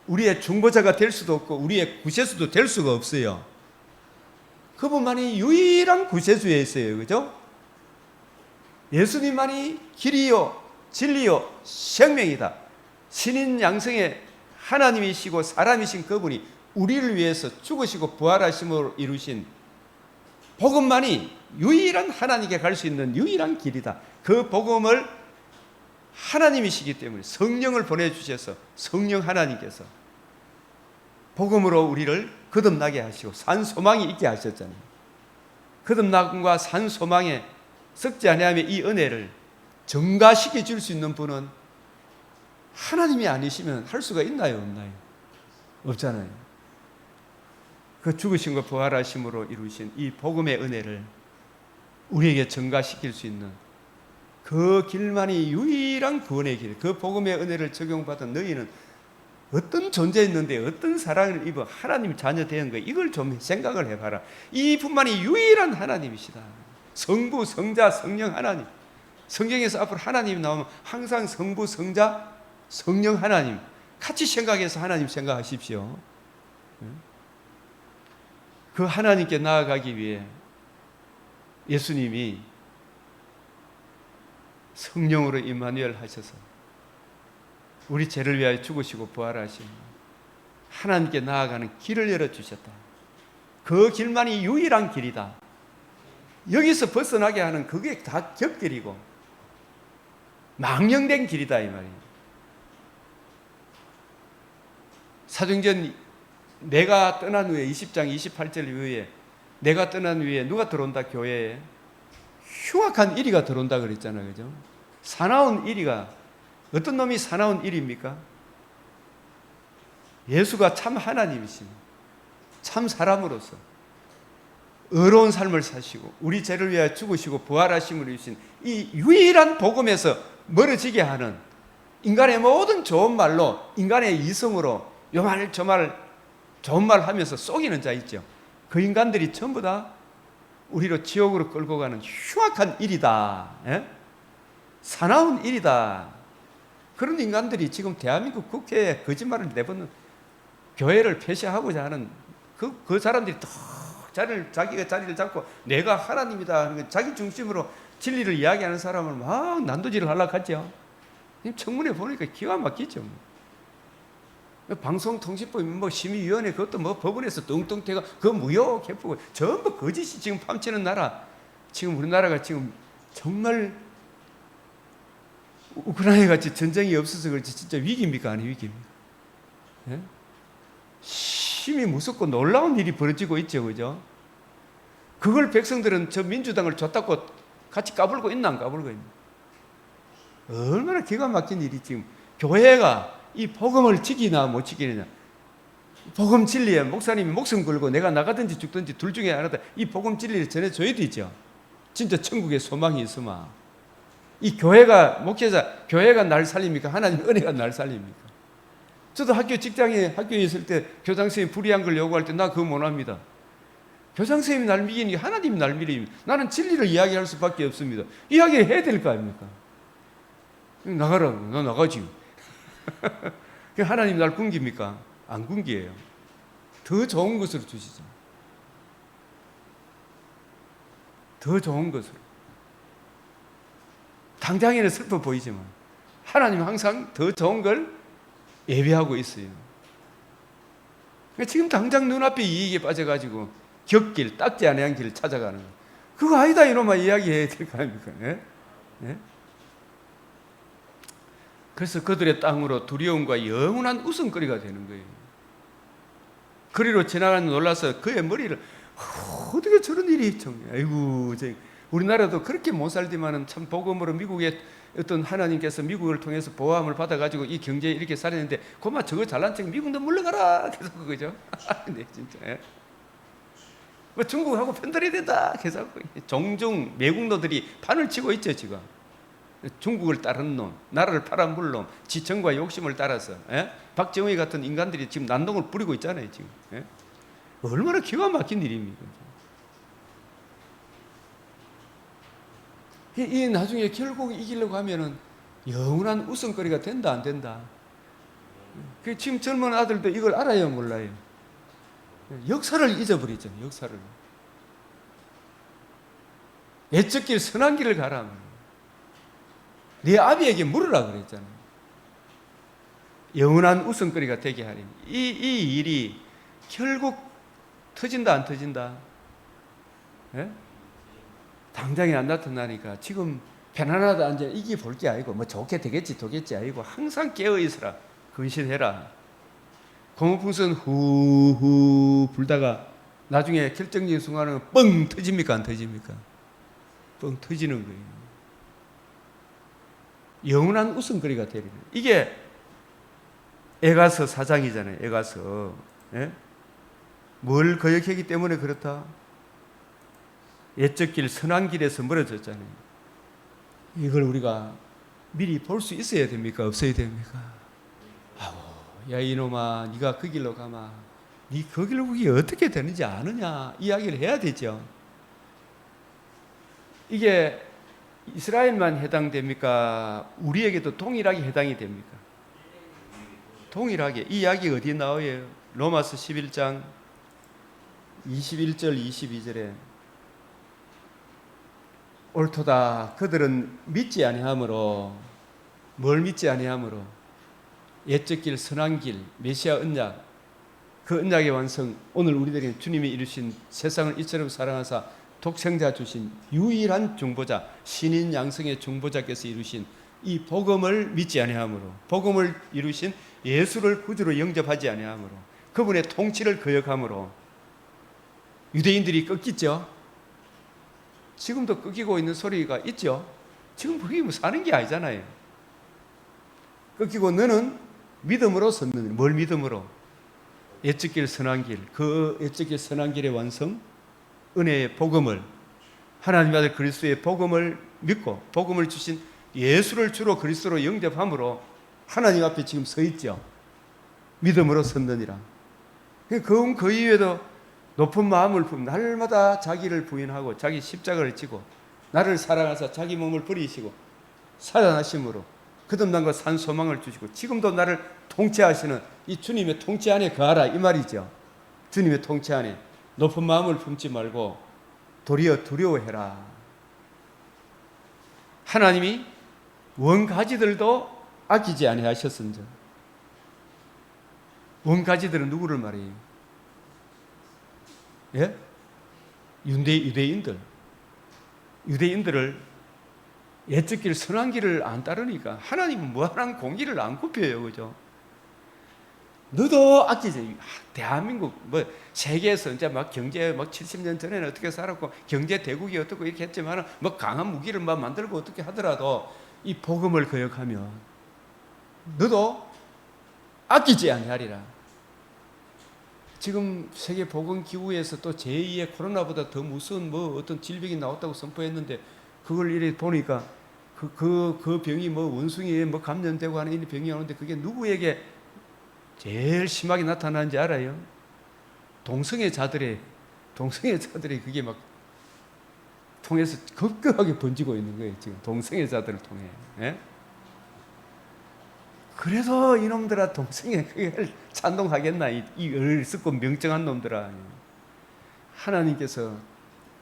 우리의 중보자가 될 수도 없고 우리의 구세주도 될 수가 없어요. 그분만이 유일한 구세주에 있어요. 그죠? 예수님만이 길이요 진리요 생명이다. 신인 양성의 하나님이시고 사람이신 그분이 우리를 위해서 죽으시고 부활하심으로 이루신 복음만이 유일한 하나님께 갈 수 있는 유일한 길이다. 그 복음을 하나님이시기 때문에 성령을 보내주셔서 성령 하나님께서 복음으로 우리를 거듭나게 하시고 산 소망이 있게 하셨잖아요. 거듭남과 산 소망에 썩지 아니하며 이 은혜를 증가시켜 줄 수 있는 분은 하나님이 아니시면 할 수가 있나요? 없나요? 없잖아요. 그 죽으심과 부활하심으로 이루신 이 복음의 은혜를 우리에게 증가시킬 수 있는 그 길만이 유일한 구원의 길. 그 복음의 은혜를 적용받은 너희는 어떤 존재였는데 어떤 사랑을 입어 하나님 자녀 된 거, 이걸 좀 생각을 해봐라. 이분만이 유일한 하나님이시다. 성부, 성자, 성령 하나님. 성경에서 앞으로 하나님 나오면 항상 성부, 성자, 성령 하나님. 같이 생각해서 하나님 생각하십시오. 그 하나님께 나아가기 위해 예수님이 성령으로 임마누엘 하셔서 우리 죄를 위하여 죽으시고 부활하신 하나님께 나아가는 길을 열어주셨다. 그 길만이 유일한 길이다. 여기서 벗어나게 하는 그게 다 겹길이고 망령된 길이다 이 말이에요. 사도행전 내가 떠난 후에 20장 28절 이후에 내가 떠난 후에 누가 들어온다? 교회에 흉악한 이리가 들어온다 그랬잖아요. 그죠? 사나운 이리가 어떤 놈이 사나운 이리입니까? 예수가 참 하나님이십니다. 참 사람으로서 의로운 삶을 사시고 우리 죄를 위하여 죽으시고 부활하심을 이루신 이 유일한 복음에서 멀어지게 하는 인간의 모든 좋은 말로 인간의 이성으로 요 말 저 말 좋은 말 하면서 속이는 자 있죠. 그 인간들이 전부 다 우리로 지옥으로 끌고 가는 흉악한 일이다. 예? 사나운 일이다. 그런 인간들이 지금 대한민국 국회에 거짓말을 내뱉는 교회를 폐쇄하고자 하는 그 사람들이 또 자기가 자리를 잡고 내가 하나님이다. 자기 중심으로 진리를 이야기하는 사람을 막 난도질을 하려고 하죠. 청문회 보니까 기가 막히죠. 방송통신법 뭐 심의위원회 그것도 뭐 법원에서 뚱뚱태가 그거 무효 개포고 전부 거짓이 지금 팜치는 나라. 지금 우리나라가 지금 정말 우크라이나 같이 전쟁이 없어서 그렇지 진짜 위기입니까? 아니 위기입니까? 예? 심히 무섭고 놀라운 일이 벌어지고 있죠. 그죠? 그걸 백성들은 저 민주당을 줬다고 같이 까불고 있나 안 까불고 있나? 얼마나 기가 막힌 일이 지금 교회가 이 복음을 지키나 못 지키느냐. 복음 진리에 목사님이 목숨 걸고 내가 나가든지 죽든지 둘 중에 하나다. 이 복음 진리를 전해줘야 되죠. 진짜 천국에 소망이 있으면. 이 교회가 목회자 교회가 날 살립니까? 하나님 은혜가 날 살립니까? 저도 직장에 학교에 있을 때 교장 선생님 불의한 걸 요구할 때 나 그거 못 합니다. 교장 선생님이 날 믿으니 하나님이 날 믿으니 나는 진리를 이야기할 수밖에 없습니다. 이야기를 해야 될 거 아닙니까? 나가라고. 나 나가지. 하나님 날 굶깁니까? 안 굶기예요. 더 좋은 것으로 주시죠. 더 좋은 것으로. 당장에는 슬퍼 보이지만 하나님은 항상 더 좋은 걸 예비하고 있어요. 지금 당장 눈앞에 이익에 빠져가지고 겹길, 닦지 않은 길을 찾아가는 거. 그거 아니다 이놈아 이야기해야 될 거 아닙니까? 예? 예? 그래서 그들의 땅으로 두려움과 영원한 웃음거리가 되는 거예요. 거리로 지나가는 놀라서 그의 머리를 어떻게 저런 일이 있죠? 아이고, 우리나라도 그렇게 못 살지만은 참 복음으로 미국의 어떤 하나님께서 미국을 통해서 보호함을 받아가지고 이 경제에 이렇게 살았는데 고마 저거 잘난 척 미국도 물러가라 계속 그거죠. 네, 진짜. 뭐 중국하고 편들어야 된다 계속 종종 매국노들이 판을 치고 있죠 지금. 중국을 따르는 놈, 나라를 팔아물 놈, 지청과 욕심을 따라서 박정희 같은 인간들이 지금 난동을 부리고 있잖아요 지금. 얼마나 기가 막힌 일입니까? 이 나중에 결국 이기려고 하면은 영원한 웃음거리가 된다 안 된다. 지금 젊은 아들도 이걸 알아요 몰라요? 역사를 잊어버리죠. 역사를. 애적길 선한 길을 가라. 네 아비에게 물으라 그랬잖아요. 영원한 웃음거리가 되게 하리니 이 일이 결국 터진다 안 터진다? 예? 당장에 안 나타나니까 지금 편안하다 앉아 이기 볼 게 아니고 뭐 좋게 되겠지 아니고 항상 깨어 있으라 근신해라. 고무풍선 후후 불다가 나중에 결정적인 순간은 뻥 터집니까 안 터집니까? 뻥 터지는 거예요. 영원한 웃음거리가 되리는 이게 에가서 4장이잖아요. 에가서. 예? 뭘 거역했기 때문에 그렇다? 옛적 길 선한 길에서 멀어졌잖아요. 이걸 우리가 미리 볼 수 있어야 됩니까? 없어야 됩니까? 야 이놈아 네가 그 길로 가마 네 그 길로 그게 어떻게 되는지 아느냐 이야기를 해야 되죠. 이게 이스라엘만 해당됩니까? 우리에게도 동일하게 해당이 됩니까? 동일하게 이 이야기 어디에 나와요? 로마서 11장 21절 22절에 옳도다 그들은 믿지 아니하므로 뭘 믿지 아니하므로 옛적 길 선한 길 메시아 언약 그 언약의 완성 오늘 우리들이 주님이 이루신 세상을 이처럼 사랑하사 독생자 주신 유일한 중보자 신인 양성의 중보자께서 이루신 이 복음을 믿지 아니하므로 복음을 이루신 예수를 구주로 영접하지 아니하므로 그분의 통치를 거역하므로 유대인들이 꺾이죠. 지금도 꺾이고 있는 소리가 있죠. 지금 그게 뭐 사는 게 아니잖아요. 꺾이고 너는 믿음으로 섰느니 뭘 믿음으로? 옛적 길 선한 길, 그 옛적 길 선한 길의 완성 은혜의 복음을 하나님 아들 그리스도의 복음을 믿고 복음을 주신 예수를 주로 그리스도로 영접함으로 하나님 앞에 지금 서 있죠. 믿음으로 섰느니라. 그 이외에도 높은 마음을 품고 날마다 자기를 부인하고 자기 십자가를 지고 나를 사랑하사 자기 몸을 버리시고 살아나심으로 거듭난과 산 소망을 주시고 지금도 나를 통치하시는 이 주님의 통치 안에 거하라 이 말이죠. 주님의 통치 안에 높은 마음을 품지 말고 도리어 두려워해라. 하나님이 원가지들도 아끼지 아니하셨은즉. 원가지들은 누구를 말해요? 예? 유대인들을 옛적 길 선한 길을 안 따르니까 하나님은 무한한 공기를 안 굽혀요. 그죠? 너도 아끼지. 대한민국 뭐 세계에서 이제 막 경제 막 70년 전에는 어떻게 살았고 경제 대국이 어떻고 이렇게 했지만 뭐 강한 무기를 막 만들고 어떻게 하더라도 이 복음을 거역하면 너도 아끼지 아니하리라. 지금 세계 보건 기구에서 또 제2의 코로나보다 더 무서운 뭐 어떤 질병이 나왔다고 선포했는데 그걸 이래 보니까 그 병이 뭐 원숭이에 뭐 감염되고 하는 이 병이 오는데 그게 누구에게 제일 심하게 나타나는지 알아요? 동성애자들이 그게 막 통해서 급격하게 번지고 있는 거예요. 지금 동성애자들을 통해. 예? 그래서 이놈들아 동성애 그걸 찬동하겠나 이 어리석고 명정한 놈들아. 하나님께서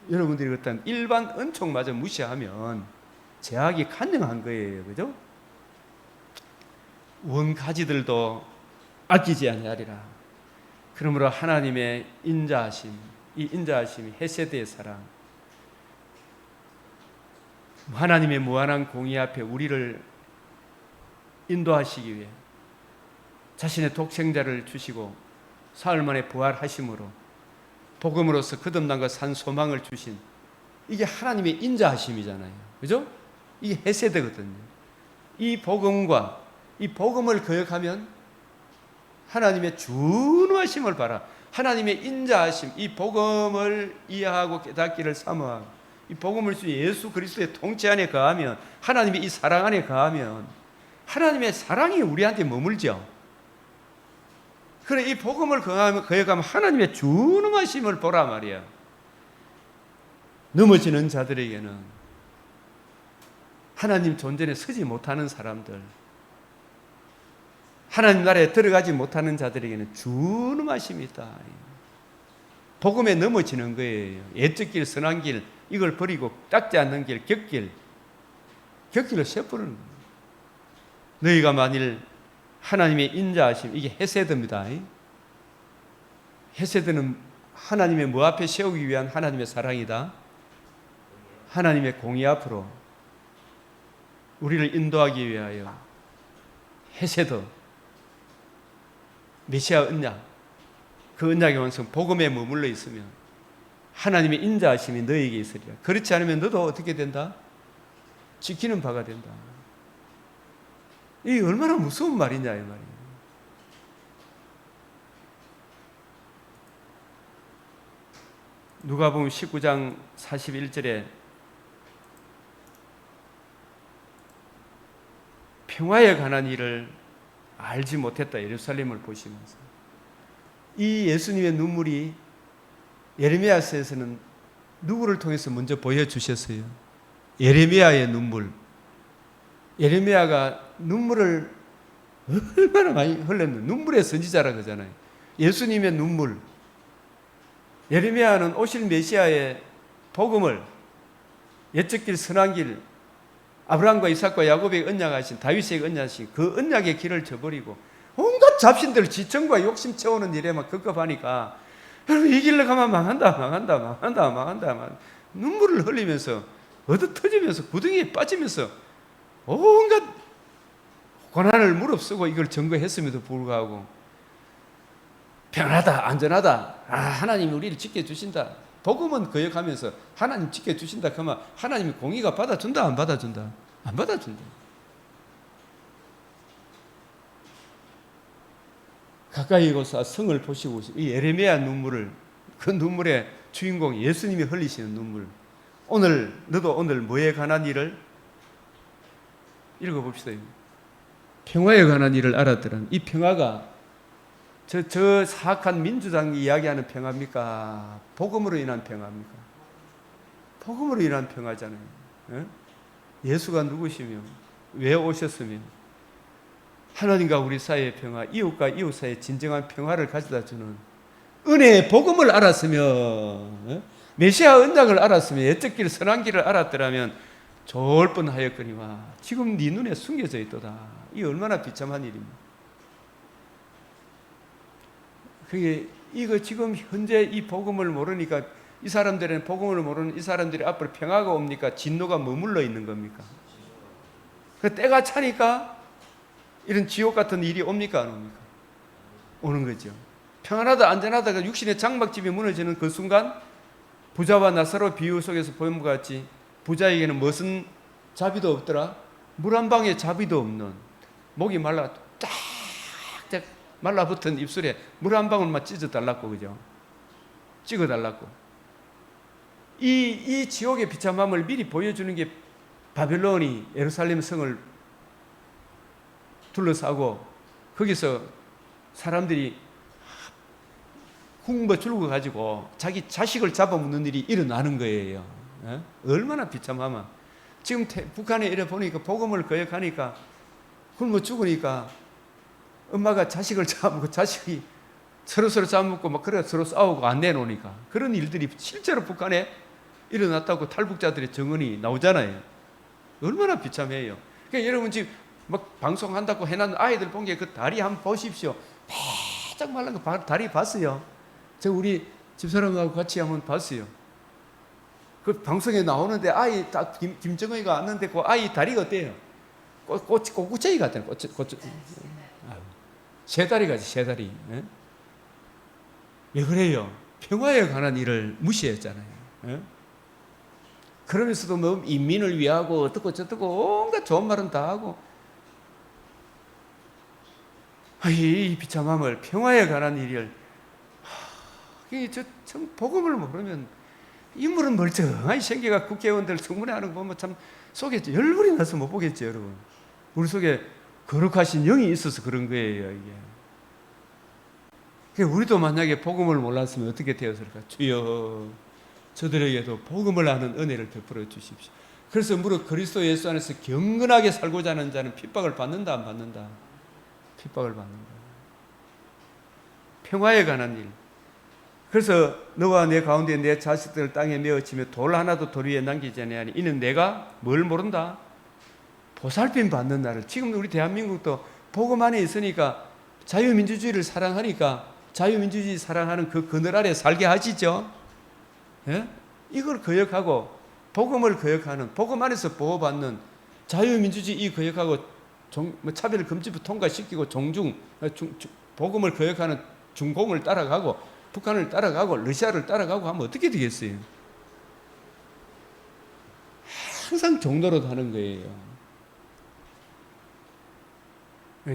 여러분들이 어떤 일반 은총마저 무시하면 제약이 간증한 거예요. 그죠? 원가지들도 아끼지 아니하리라. 그러므로 하나님의 인자하심, 이 인자하심이 헤세드의 사랑, 하나님의 무한한 공의 앞에 우리를 인도하시기 위해 자신의 독생자를 주시고 사흘 만에 부활하심으로 복음으로서 거듭난과 산 소망을 주신 이게 하나님의 인자하심이잖아요. 그죠? 이게 헤세드거든요. 이 복음과 이 복음을 거역하면 하나님의 준우하심을 봐라. 하나님의 인자하심, 이 복음을 이해하고 깨닫기를 사모하고 이 복음을 주 예수 그리스도의 통치 안에 거하면 하나님의 이 사랑 안에 거하면 하나님의 사랑이 우리한테 머물죠. 그래 이 복음을 거역하면 하나님의 준우하심을 보라 말이야. 넘어지는 자들에게는 하나님 존전에 서지 못하는 사람들, 하나님 나라에 들어가지 못하는 자들에게는 준엄하심이 있다. 복음에 넘어지는 거예요. 옛적 길, 선한 길, 이걸 버리고 닦지 않는 길, 격길로 쇠뿌리는 거예요. 너희가 만일 하나님의 인자하심, 이게 헤세드입니다. 헤세드는 하나님의 뭐 앞에 세우기 위한 하나님의 사랑이다. 하나님의 공의 앞으로 우리를 인도하기 위하여 헤세드, 메시아 언약, 그 언약의 완성, 복음에 머물러 있으면 하나님의 인자하심이 너에게 있으리라. 그렇지 않으면 너도 어떻게 된다? 지키는 바가 된다. 이게 얼마나 무서운 말이냐 이 말이에요. 누가복음 19장 41절에 평화에 관한 일을 알지 못했다. 예루살렘을 보시면서 이 예수님의 눈물이 예레미야서에서는 누구를 통해서 먼저 보여주셨어요? 예레미야의 눈물. 예레미야가 눈물을 얼마나 많이 흘렸는 눈물의 선지자라 그러잖아요. 예수님의 눈물. 예레미야는 오실 메시아의 복음을 옛적길 선한 길, 아브라함과 이삭과 야곱에게 언약하신, 다윗에게 언약하신 그 언약의 길을 저버리고 온갖 잡신들 지청과 욕심 채우는 일에만 급급하니까 여러분, 이 길로 가면 망한다. 눈물을 흘리면서 얻어 터지면서 구덩이에 빠지면서 온갖 고난을 무릅쓰고 이걸 증거했음에도 불구하고 편하다, 안전하다, 하나님이 우리를 지켜주신다, 복음은 거역하면서 하나님 지켜주신다 그러면 하나님이 공의가 받아준다, 안 받아준다? 안 받아준다. 가까이 고서 성을 보시고 이 예레미야 눈물을, 그 눈물의 주인공 예수님이 흘리시는 눈물. 오늘 너도 오늘 뭐에 관한 일을 읽어봅시다. 평화에 관한 일을 알았더란. 이 평화가 저 사악한 민주당이 이야기하는 평화입니까? 복음으로 인한 평화입니까? 복음으로 인한 평화잖아요. 예? 예수가 누구시며 왜 오셨으며 하나님과 우리 사이의 평화, 이웃과 이웃 사이의 진정한 평화를 가져다 주는 은혜의 복음을 알았으며, 메시아 언약을 알았으며, 옛적 길 선한 길을 알았더라면 좋을 뻔하였거니와 지금 네 눈에 숨겨져 있도다. 이 얼마나 비참한 일입니까? 그게 이거 지금 현재 이 복음을 모르니까, 이 사람들은 복음을 모르는 이 사람들이 앞으로 평화가 옵니까? 진노가 머물러 있는 겁니까? 그 때가 차니까 이런 지옥 같은 일이 옵니까? 안 옵니까? 오는 거죠. 평안하다, 안전하다가 육신의 장막집이 무너지는 그 순간, 부자와 나사로 비유 속에서 보는 것 같이 부자에게는 무슨 자비도 없더라? 물 한 방에 자비도 없는, 목이 말라 쫙쫙 말라붙은 입술에 물 한 방울만 찢어달라고, 그죠? 찍어달라고. 이 지옥의 비참함을 미리 보여주는 게 바벨론이 예루살렘 성을 둘러싸고 거기서 사람들이 굶어 죽어 가지고 자기 자식을 잡아먹는 일이 일어나는 거예요. 얼마나 비참하면. 지금 북한에 이래 보니까 복음을 거역하니까 굶어 죽으니까 엄마가 자식을 잡아먹고 자식이 서로 잡아먹고 막 그래 서로 싸우고 안 내놓으니까 그런 일들이 실제로 북한에 일어났다고 탈북자들의 증언이 나오잖아요. 얼마나 비참해요. 그러니까 여러분 지금 막 방송한다고 해놨는 아이들 본 게 그 다리 한번 보십시오. 바짝 말른 거 다리 봤어요. 저 우리 집사람하고 같이 한번 봤어요. 그 방송에 나오는데 아이 김정은이가 왔는데 그 아이 다리가 어때요? 꽃구쟁이 같아요. 세 다리 같이 세 다리. 왜 그래요? 평화에 관한 일을 무시했잖아요. 그러면서도 뭐 인민을 위하고 어떻고 저떻고 온갖 좋은 말은 다 하고, 이 비참함을, 평화에 관한 일을, 참 복음을 모르면 인물은 멀쩡하게 생겨가 국회의원들 청문회하는 거 보면 참 속에 열불이 나서 못 보겠죠, 여러분. 우리 속에 거룩하신 영이 있어서 그런 거예요, 이게. 그러니까 우리도 만약에 복음을 몰랐으면 어떻게 되었을까? 주여, 저들에게도 복음을 아는 은혜를 베풀어 주십시오. 그래서 무릇 그리스도 예수 안에서 경건하게 살고자 하는 자는 핍박을 받는다, 안 받는다? 핍박을 받는다. 평화에 관한 일. 그래서 너와 내 가운데 내 자식들을 땅에 메어치며 돌 하나도 돌 위에 남기지 아니하니 이는 내가 뭘 모른다? 보살핌 받는 날을. 지금 우리 대한민국도 복음 안에 있으니까 자유민주주의를 사랑하니까 자유민주주의 사랑하는 그 그늘 아래 살게 하시죠. 예? 이걸 거역하고 복음을 거역하는, 복음 안에서 보호받는 자유민주주의 거역하고 차별 금지법 통과시키고 복음을 거역하는 중공을 따라가고 북한을 따라가고 러시아를 따라가고 하면 어떻게 되겠어요? 항상 종로로 하는 거예요.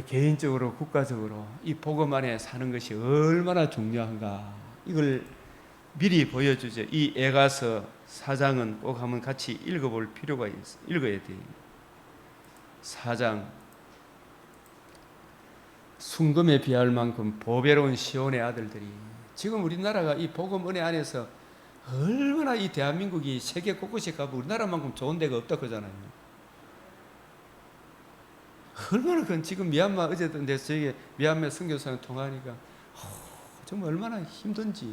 개인적으로 국가적으로 이 복음 안에 사는 것이 얼마나 중요한가, 이걸 미리 보여주죠. 이 에가서 4장은 꼭 한번 같이 읽어볼 필요가 있어요. 읽어야 돼요. 4장. 순금에 비할 만큼 보배로운 시온의 아들들이, 지금 우리나라가 이 복음 은혜 안에서 얼마나 이 대한민국이 세계 곳곳에 가고 우리나라만큼 좋은 데가 없다 그러잖아요. 얼마나 그건 지금 미얀마 어제도 내 저에게 미얀마 선교사랑 통화하니까 정말 얼마나 힘든지.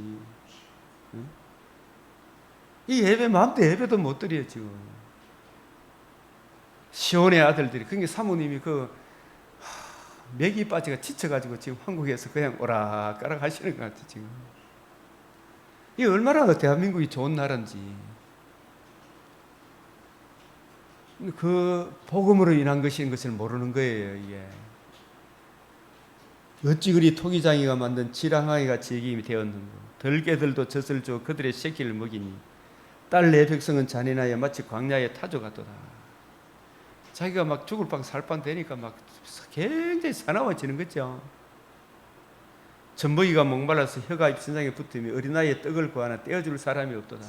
응? 이 예배 마음대로 예배도 못 드려요 지금. 시온의 아들들이 그러니까 사모님이 맥이 빠지가 지쳐가지고 지금 한국에서 그냥 오락가락 하시는 것 같아요 지금. 이 얼마나 대한민국이 좋은 나라인지. 그 복음으로 인한 것인 것을 모르는 거예요 이게. 어찌 그리 토기장이가 만든 지랑아이 같이 얘기 되었는고 들개들도 젖을 줘 그들의 새끼를 먹이니 딸 내 백성은 잔인하여 마치 광야의 타조 같도다. 자기가 막 죽을 방 살 방 되니까 막 굉장히 사나워지는 거죠. 젖먹이가 목말라서 혀가 입신장에 붙으며 어린아이의 떡을 구하나 떼어줄 사람이 없도다.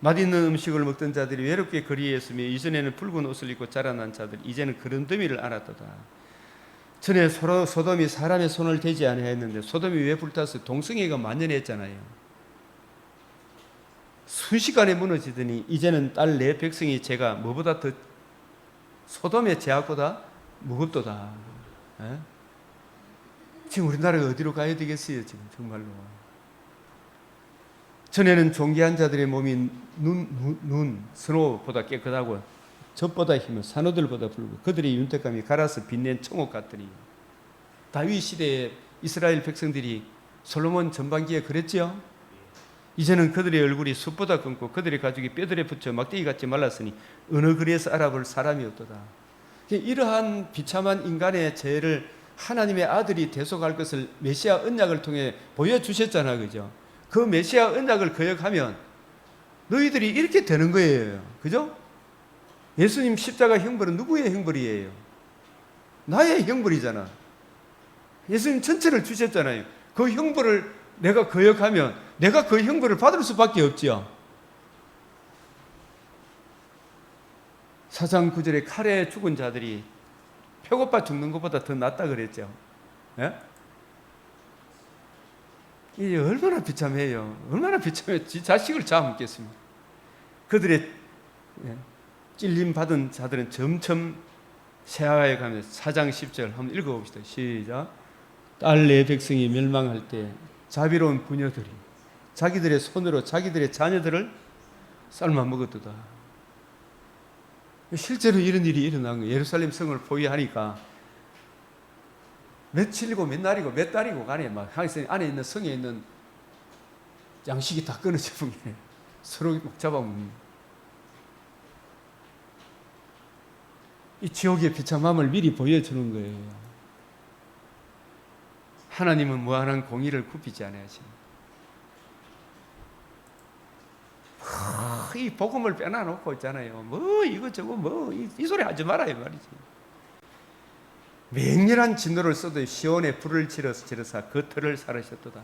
맛있는 음식을 먹던 자들이 외롭게 거리에 있으며 이전에는 붉은 옷을 입고 자라난 자들 이제는 그런더미를 알았도다. 전에 소돔이 사람의 손을 대지 아니하였는데 소돔이 왜 불탔어? 동성애가 만연했잖아요. 순식간에 무너지더니 이제는 딸 내 백성의 죄가 뭐보다 더 소돔의 죄악보다 무겁도다. 에? 지금 우리나라가 어디로 가야 되겠어요 지금 정말로. 전에는 존귀한 자들의 몸이 스노보다 깨끗하고 젖보다 힘은 산호들보다 붉고 그들의 윤택감이 갈아서 빛낸 청옥 같더니. 다윗 시대에 이스라엘 백성들이 솔로몬 전반기에 그랬죠. 이제는 그들의 얼굴이 숯보다 검고 그들의 가죽이 뼈들에 붙여 막대기같이 말랐으니 어느 거리에서 알아볼 사람이 없도다. 이러한 비참한 인간의 죄를 하나님의 아들이 대속할 것을 메시아 언약을 통해 보여주셨잖아요. 그죠? 그 메시아 언약을 거역하면 너희들이 이렇게 되는 거예요. 그죠? 예수님 십자가 형벌은 누구의 형벌이에요? 나의 형벌이잖아. 예수님 전체를 주셨잖아요. 그 형벌을 내가 거역하면 내가 그 형벌을 받을 수밖에 없지요. 4장 9절에 칼에 죽은 자들이 표고파 죽는 것보다 더 낫다 그랬죠. 예? 이게 얼마나 비참해요. 얼마나 비참해요. 지 자식을 잡아먹겠습니다. 그들의 찔림 받은 자들은 점점 세하에 가면서 4장 10절 한번 읽어봅시다. 시작. 딸 내 백성이 멸망할 때 자비로운 부녀들이 자기들의 손으로 자기들의 자녀들을 삶아 먹었도다. 실제로 이런 일이 일어난 거예요. 예루살렘 성을 포위하니까 며칠이고 몇 날이고 몇 달이고 간에 막 안에 있는 성에 있는 양식이 다 끊어져 버린 거예요. 서로 막 잡아먹는. 이 지옥의 비참함을 미리 보여주는 거예요. 하나님은 무한한 공의를 굽히지 않으십니다. 이 복음을 빼놔놓고 있잖아요. 뭐 이거저거 뭐 이 소리 하지 말아요 말이지. 맹렬한 진노를 써도 시온에 불을 지르사 그 털을 사르셨도다.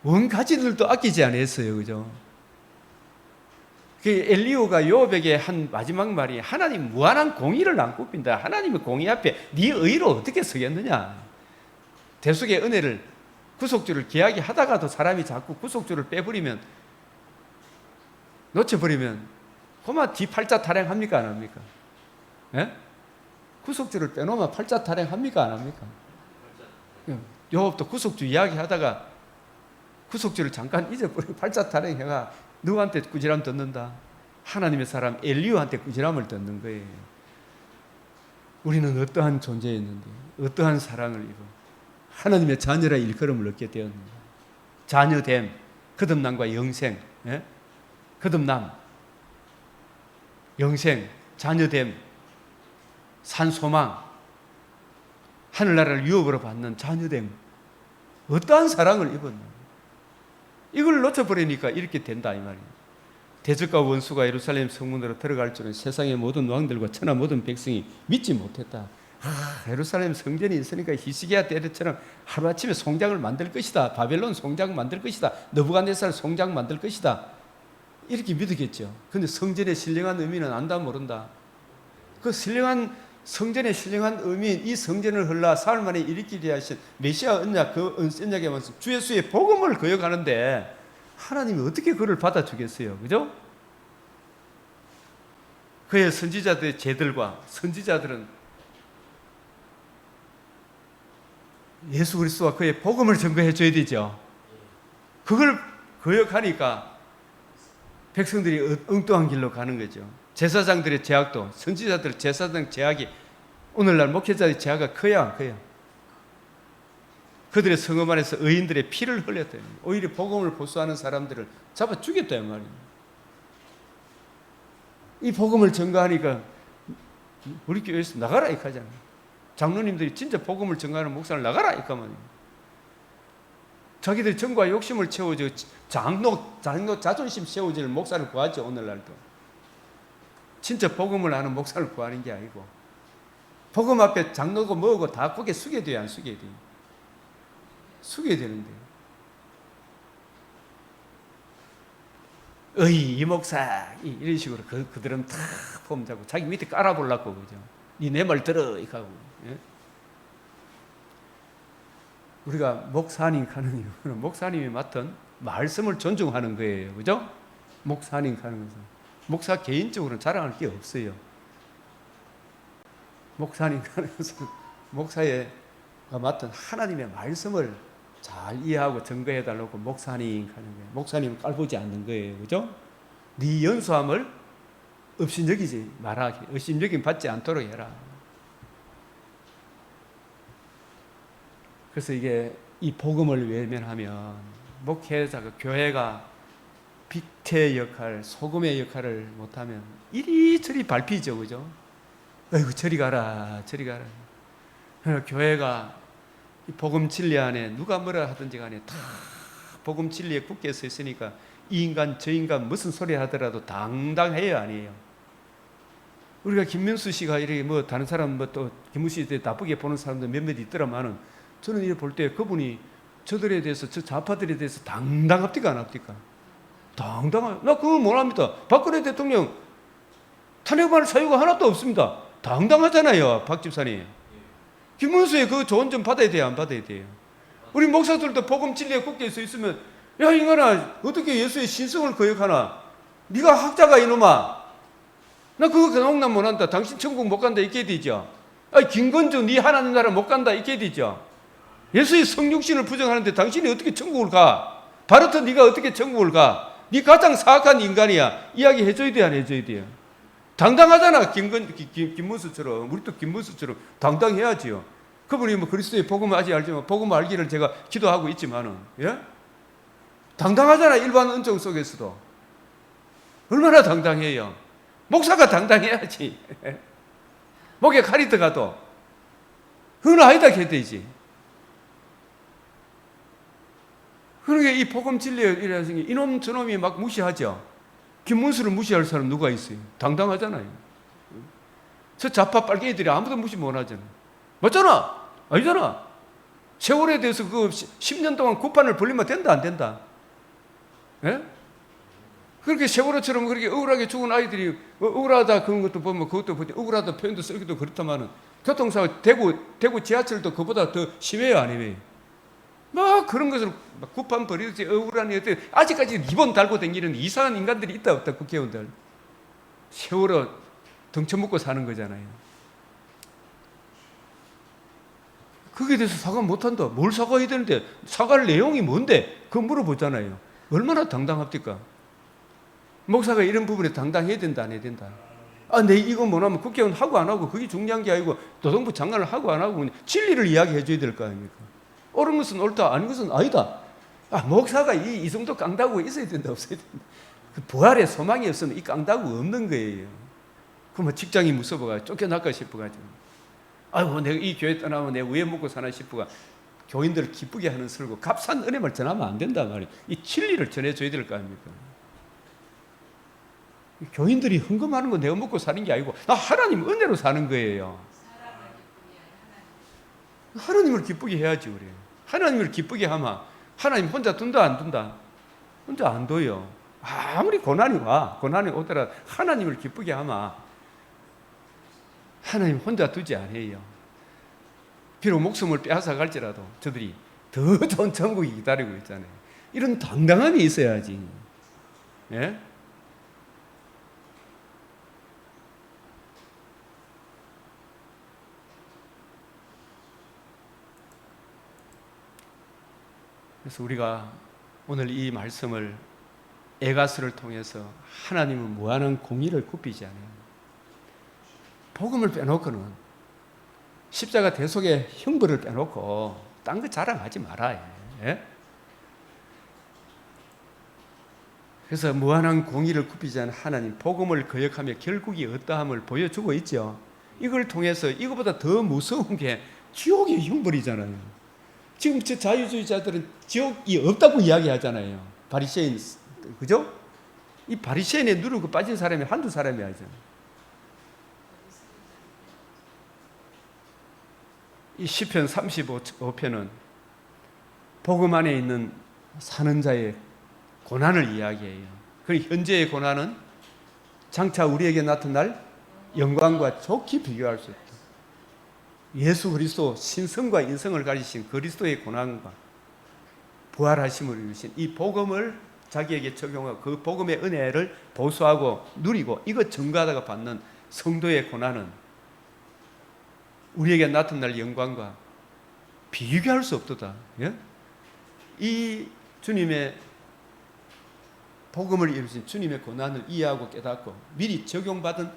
원가지들도 아끼지 않았어요. 그죠? 그 엘리후가 요업에게 한 마지막 말이 하나님 무한한 공의를 안 굽힌다. 하나님의 공의 앞에 네 의로 어떻게 서겠느냐. 대속의 은혜를 구속주를 계약이 하다가도 사람이 자꾸 구속주를 빼버리면 놓쳐버리면 그만 뒤 팔자 타령합니까 안 합니까? 예? 구속주를 빼놓으면 팔자 타령합니까 안 합니까? 요업도 구속주 이야기하다가 구속주를 잠깐 잊어버리고 팔자 타령해가 누구한테 꾸지람 듣는다? 하나님의 사람 엘리후한테 꾸지람을 듣는 거예요. 우리는 어떠한 존재였는데 어떠한 사랑을 입어 하나님의 자녀라 일컬음을 얻게 되었는가. 자녀됨, 거듭남과 영생. 예? 거듭남, 영생, 자녀됨, 산소망, 하늘나라를 유업으로 받는 자녀됨. 어떠한 사랑을 입었나. 이걸 놓쳐버리니까 이렇게 된다 이 말이에요. 대적과 원수가 예루살렘 성문으로 들어갈 줄은 세상의 모든 왕들과 천하 모든 백성이 믿지 못했다. 예루살렘 성전이 있으니까 히스기야 때처럼 하루아침에 송장을 만들 것이다. 바벨론 송장 만들 것이다. 느부갓네살 송장 만들 것이다. 이렇게 믿었겠죠. 그런데 성전의 신령한 의미는 안다 모른다. 그 신령한 성전의 신령한 의미인 이 성전을 흘러 사흘 만에 일으키게 하신 메시아 언약, 그 언약에 와서 주 예수의 복음을 거역하는데 하나님이 어떻게 그를 받아주겠어요? 그죠? 그의 선지자들의 제들과 선지자들은 예수 그리스도와 그의 복음을 증거해 줘야 되죠. 그걸 거역하니까 백성들이 엉뚱한 길로 가는 거죠. 제사장들의 제약도, 선지자들의 제사장 제약이 오늘날 목회자의 제약이 커야. 그들의 성읍 안에서 의인들의 피를 흘렸다. 오히려 복음을 보수하는 사람들을 잡아 죽였다 말이에요. 이 복음을 증거하니까 우리 교회에서 나가라 이렇게 하잖아요. 장로님들이 진짜 복음을 증거하는 목사를 나가라 이렇게 말이에요. 자기들 정과 욕심을 채워줘 장로 자존심 세워질 목사를 구하죠. 오늘날도 진짜 복음을 아는 목사를 구하는 게 아니고 복음 앞에 장로고 뭐고 다 고개 숙여야 돼요, 안 숙여야 돼요? 숙여야 되는데 이 목사 이런 식으로 그들은 다 폼 잡고 자기 밑에 깔아보려고 그죠? 니 내 말 들어 이렇게 하고. 예? 우리가 목사님 가는 이유는 목사님이 맡은 말씀을 존중하는 거예요, 그죠? 목사님 가는 것은 목사 개인적으로는 자랑할 게 없어요. 목사님 가는 것은 목사가 맡은 하나님의 말씀을 잘 이해하고 증거해 달라고 목사님 가는 거예요. 목사님은 깔보지 않는 거예요, 그죠? 네 연수함을 업신여기지 마라. 업신여김 받지 않도록 해라. 그래서 이게 이 복음을 외면하면 목회자가 교회가 빛의 역할, 소금의 역할을 못하면 이리저리 밟히죠, 그죠? 아이고 저리 가라, 저리 가라. 교회가 이 복음 진리 안에 누가 뭐라 하든지 간에 다 복음 진리에 굳게 서 있으니까 이 인간 저 인간 무슨 소리 하더라도 당당해요, 아니에요? 우리가 김민수 씨가 이렇게 뭐 다른 사람 뭐 또 김민수 씨에 나쁘게 보는 사람들 몇몇 있더라마는 저는 이렇게 볼 때 그분이 저들에 대해서 저 좌파들에 대해서 당당합니까 안 합니까? 당당해요. 나 그거 못합니다. 박근혜 대통령 탄핵받을 사유가 하나도 없습니다. 당당하잖아요, 박 집사님. 김문수의 그 조언 좀 받아야 돼요, 안 받아야 돼요? 우리 목사들도 복음 진리에 굳게 서 있으면 야 인간아 어떻게 예수의 신성을 거역하나? 네가 학자가 이놈아. 나 그거 농담 못한다. 당신 천국 못 간다 이렇게 되죠. 김건주 네 하나님 나라 못 간다 이렇게 되죠. 예수의 성육신을 부정하는데 당신이 어떻게 천국을 가? 바르트 네가 어떻게 천국을 가? 네 가장 사악한 인간이야. 이야기 해줘야 돼, 안 해줘야 돼요? 당당하잖아. 김문수처럼. 우리도 김문수처럼 당당해야지요. 그분이 뭐 그리스도의 복음을 아직 알지만 복음을 알기를 제가 기도하고 있지만은, 예? 당당하잖아. 일반 은총 속에서도. 얼마나 당당해요. 목사가 당당해야지. 목에 칼이 들어가도 그건 아니다 해야 되지. 그러니까 이 복음 진리에 이래서 이놈 저놈이 막 무시하죠. 김문수를 무시할 사람 누가 있어요? 당당하잖아요. 저 좌파 빨갱이들이 아무도 무시 못 하잖아요. 맞잖아? 아니잖아? 세월에 대해서 그 10년 동안 구판을 벌리면 된다, 안 된다? 예? 그렇게 세월호처럼 그렇게 억울하게 죽은 아이들이 억울하다 그런 것도 보면 그것도 억울하다 표현도 쓰기도 그렇다마는 교통사고 대구 지하철도 그보다 더 심해요, 아니에요? 막 그런 것을 막 구판 벌이듯이 억울하니 어때 아직까지 리본 달고 다니는 이상한 인간들이 있다 없다 국회의원들. 세월호 덩쳐먹고 사는 거잖아요. 거기에 대해서 사과 못한다. 뭘 사과해야 되는데 사과할 내용이 뭔데? 그거 물어보잖아요. 얼마나 당당합니까? 목사가 이런 부분에 당당해야 된다 안 해야 된다? 내 이거 못하면 국회의원 하고 안 하고 그게 중요한 게 아니고 노동부 장관을 하고 안 하고 진리를 이야기해 줘야 될 거 아닙니까? 옳은 것은 옳다, 아닌 것은 아니다. 목사가 이 정도 깡다구가 있어야 된다, 없어야 된다. 그 부활의 소망이 없으면 이 깡다구 없는 거예요. 그러면 직장이 무서워가지고 쫓겨날까 싶어가지고. 아이고, 내가 이 교회 떠나면 내가 왜 먹고 사나 싶어가 교인들을 기쁘게 하는 설교, 값싼 은혜만 전하면 안 된단 말이에요. 이 진리를 전해줘야 될 거 아닙니까? 교인들이 헌금하는 건 내가 먹고 사는 게 아니고 나 하나님 은혜로 사는 거예요. 하나님을 기쁘게 해야지 우리. 하나님을 기쁘게 하면 하나님 혼자 둔다 안 둔다? 혼자 안 둬요. 아무리 고난이 오더라 하나님을 기쁘게 하면 하나님 혼자 두지 않아요. 비록 목숨을 빼앗아 갈지라도 저들이 더 좋은 천국이 기다리고 있잖아요. 이런 당당함이 있어야지. 예? 그래서 우리가 오늘 이 말씀을 에가스를 통해서 하나님은 무한한 공의를 굽히지 않아요. 복음을 빼놓고는 십자가 대속의 형벌을 빼놓고 딴 거 자랑하지 말아요. 예? 그래서 무한한 공의를 굽히지 않은 하나님, 복음을 거역하며 결국이 어떠함을 보여주고 있죠. 이걸 통해서 이거보다 더 무서운 게 지옥의 형벌이잖아요. 지금 저 자유주의자들은 지옥이 없다고 이야기하잖아요. 바리새인, 그죠? 이 바리새인에 누르고 빠진 사람이 한두 사람이 아니잖아요. 이 시편 35편은 복음 안에 있는 사는 자의 고난을 이야기해요. 그리고 현재의 고난은 장차 우리에게 나타날 영광과 좋게 비교할 수 있다. 예수 그리스도 신성과 인성을 가지신 그리스도의 고난과 부활하심을 이루신 이 복음을 자기에게 적용하고 그 복음의 은혜를 보수하고 누리고 이것 증거하다가 받는 성도의 고난은 우리에게 나타날 영광과 비교할 수 없도다. 예? 이 주님의 복음을 이루신 주님의 고난을 이해하고 깨닫고 미리 적용받은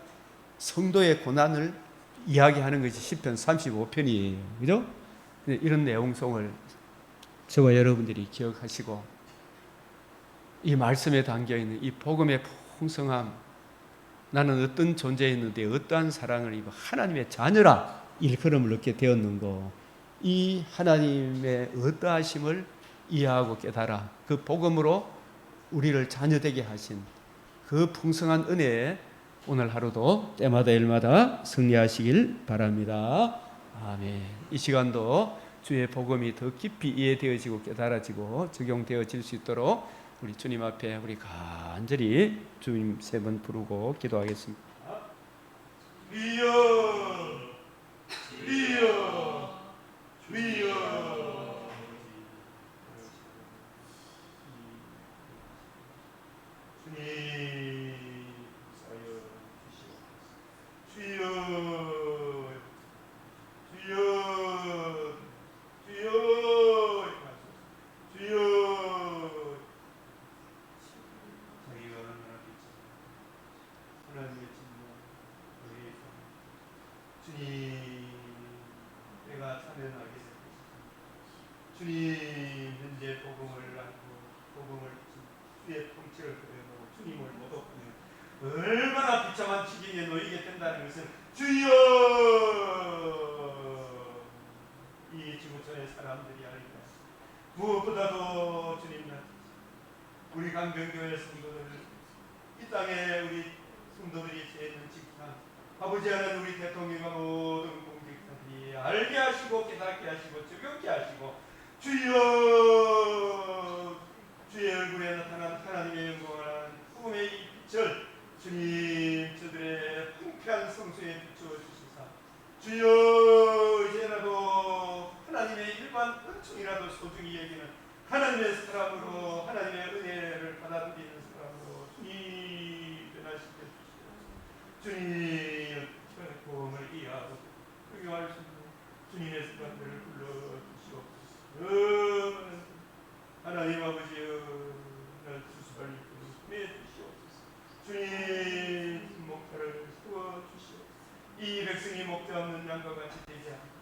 성도의 고난을 이야기하는 것이 시편 35편이에요. 그죠? 이런 내용성을 저와 여러분들이 기억하시고 이 말씀에 담겨있는 이 복음의 풍성함, 나는 어떤 존재였는데 어떠한 사랑을 입어 하나님의 자녀라 일컬음을 얻게 되었는고, 이 하나님의 어떠하심을 이해하고 깨달아 그 복음으로 우리를 자녀되게 하신 그 풍성한 은혜에 오늘 하루도 때마다 일마다 승리하시길 바랍니다. 아멘. 이 시간도 주의 복음이 더 깊이 이해되어지고 깨달아지고 적용되어질 수 있도록 우리 주님 앞에 우리 간절히 주님 세 번 부르고 기도하겠습니다. 주여, 주여, 주여. 주님 사여 주시옵소서. 주여, 주여, 주여, 주여. 저희가 하나님의 주님, 내가 참여하게 되옵소서. 주님, 현재 복음을 알고 복음을 주의 통치를 그려놓고 주님을 못 얻으면 얼마나 비참한 지경에 놓이게 된다는 것을 주여, 이 지구촌의 사람들이 알리다. 무엇보다도 주님, 우리 강변교회 성도들, 이 땅에 우리 성도들이 지내는 직장, 아버지 하나님, 우리 대통령과 모든 공직자들이 알게 하시고 깨닫게 하시고 적용케 하시고 주여, 주의 얼굴에 나타난 하나님의 영광을 복음의 이 빛을 주님 저들의 풍패한 성소에 비추어 주시사 주여, 이제라도 하나님의 일반 은총이라도 소중히 여기는 하나님의 사람으로 하나님의 은혜를 받아들이는 사람으로 주님 변화시켜 주시옵소서. 주님 복음을 이해하고 적용할 수 있는 주님의 사람들을 불러주시옵소서. 하나님 아버지여, 주수할 일꾼을 보내 주시옵소서. 주님 목자를 세워 주시옵소서. 이 백성이 목자 없는 양과 같이 되지 않고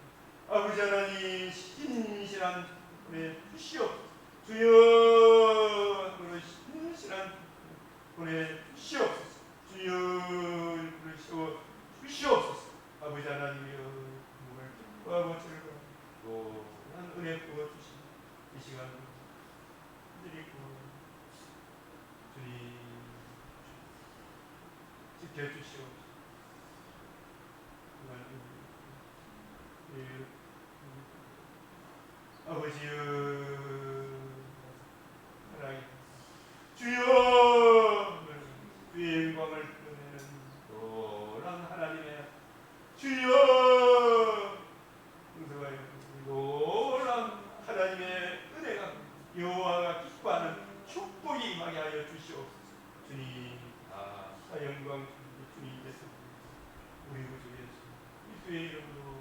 아버지 하나님 신실한 보내 주시옵소서. 주여, 신실한 보내 주시옵소서. 주여, 일꾼을 세워 주시옵소서. 아버지 하나님이여, 정말 기뻐하고 즐거워 난 은혜 부어 주시니 이 시간 드리고 주님 지켜주시옵소서. 아버지여, 사랑이 주여, 주의 영광을 드러내는 노란 하나님의 주여, 용서하여 노란 하나님의 은혜가 여호와가 기뻐하는 축복이 임하게 하여 주시옵소서. 주님, 다 영광 주님께서 우리 구주 예수 그리스도의 이름으로.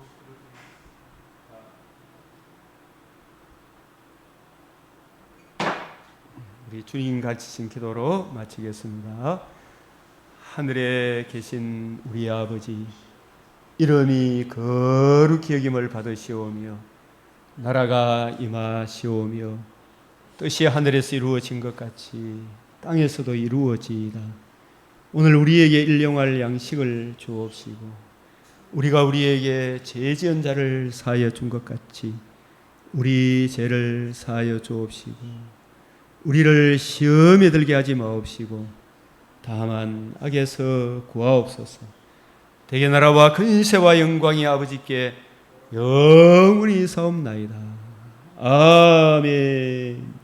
우리 주님 가르치신 기도로 마치겠습니다. 하늘에 계신 우리 아버지, 이름이 거룩히 여김을 받으시오며 나라가 임하시오며 뜻이 하늘에서 이루어진 것 같이 땅에서도 이루어지이다. 오늘 우리에게 일용할 양식을 주옵시고 우리가 우리에게 죄 지은 자를 사하여 준 것 같이 우리 죄를 사하여 주옵시고 우리를 시험에 들게 하지 마옵시고 다만 악에서 구하옵소서. 대개 나라와 근세와 영광이 아버지께 영원히 사옵나이다. 아멘.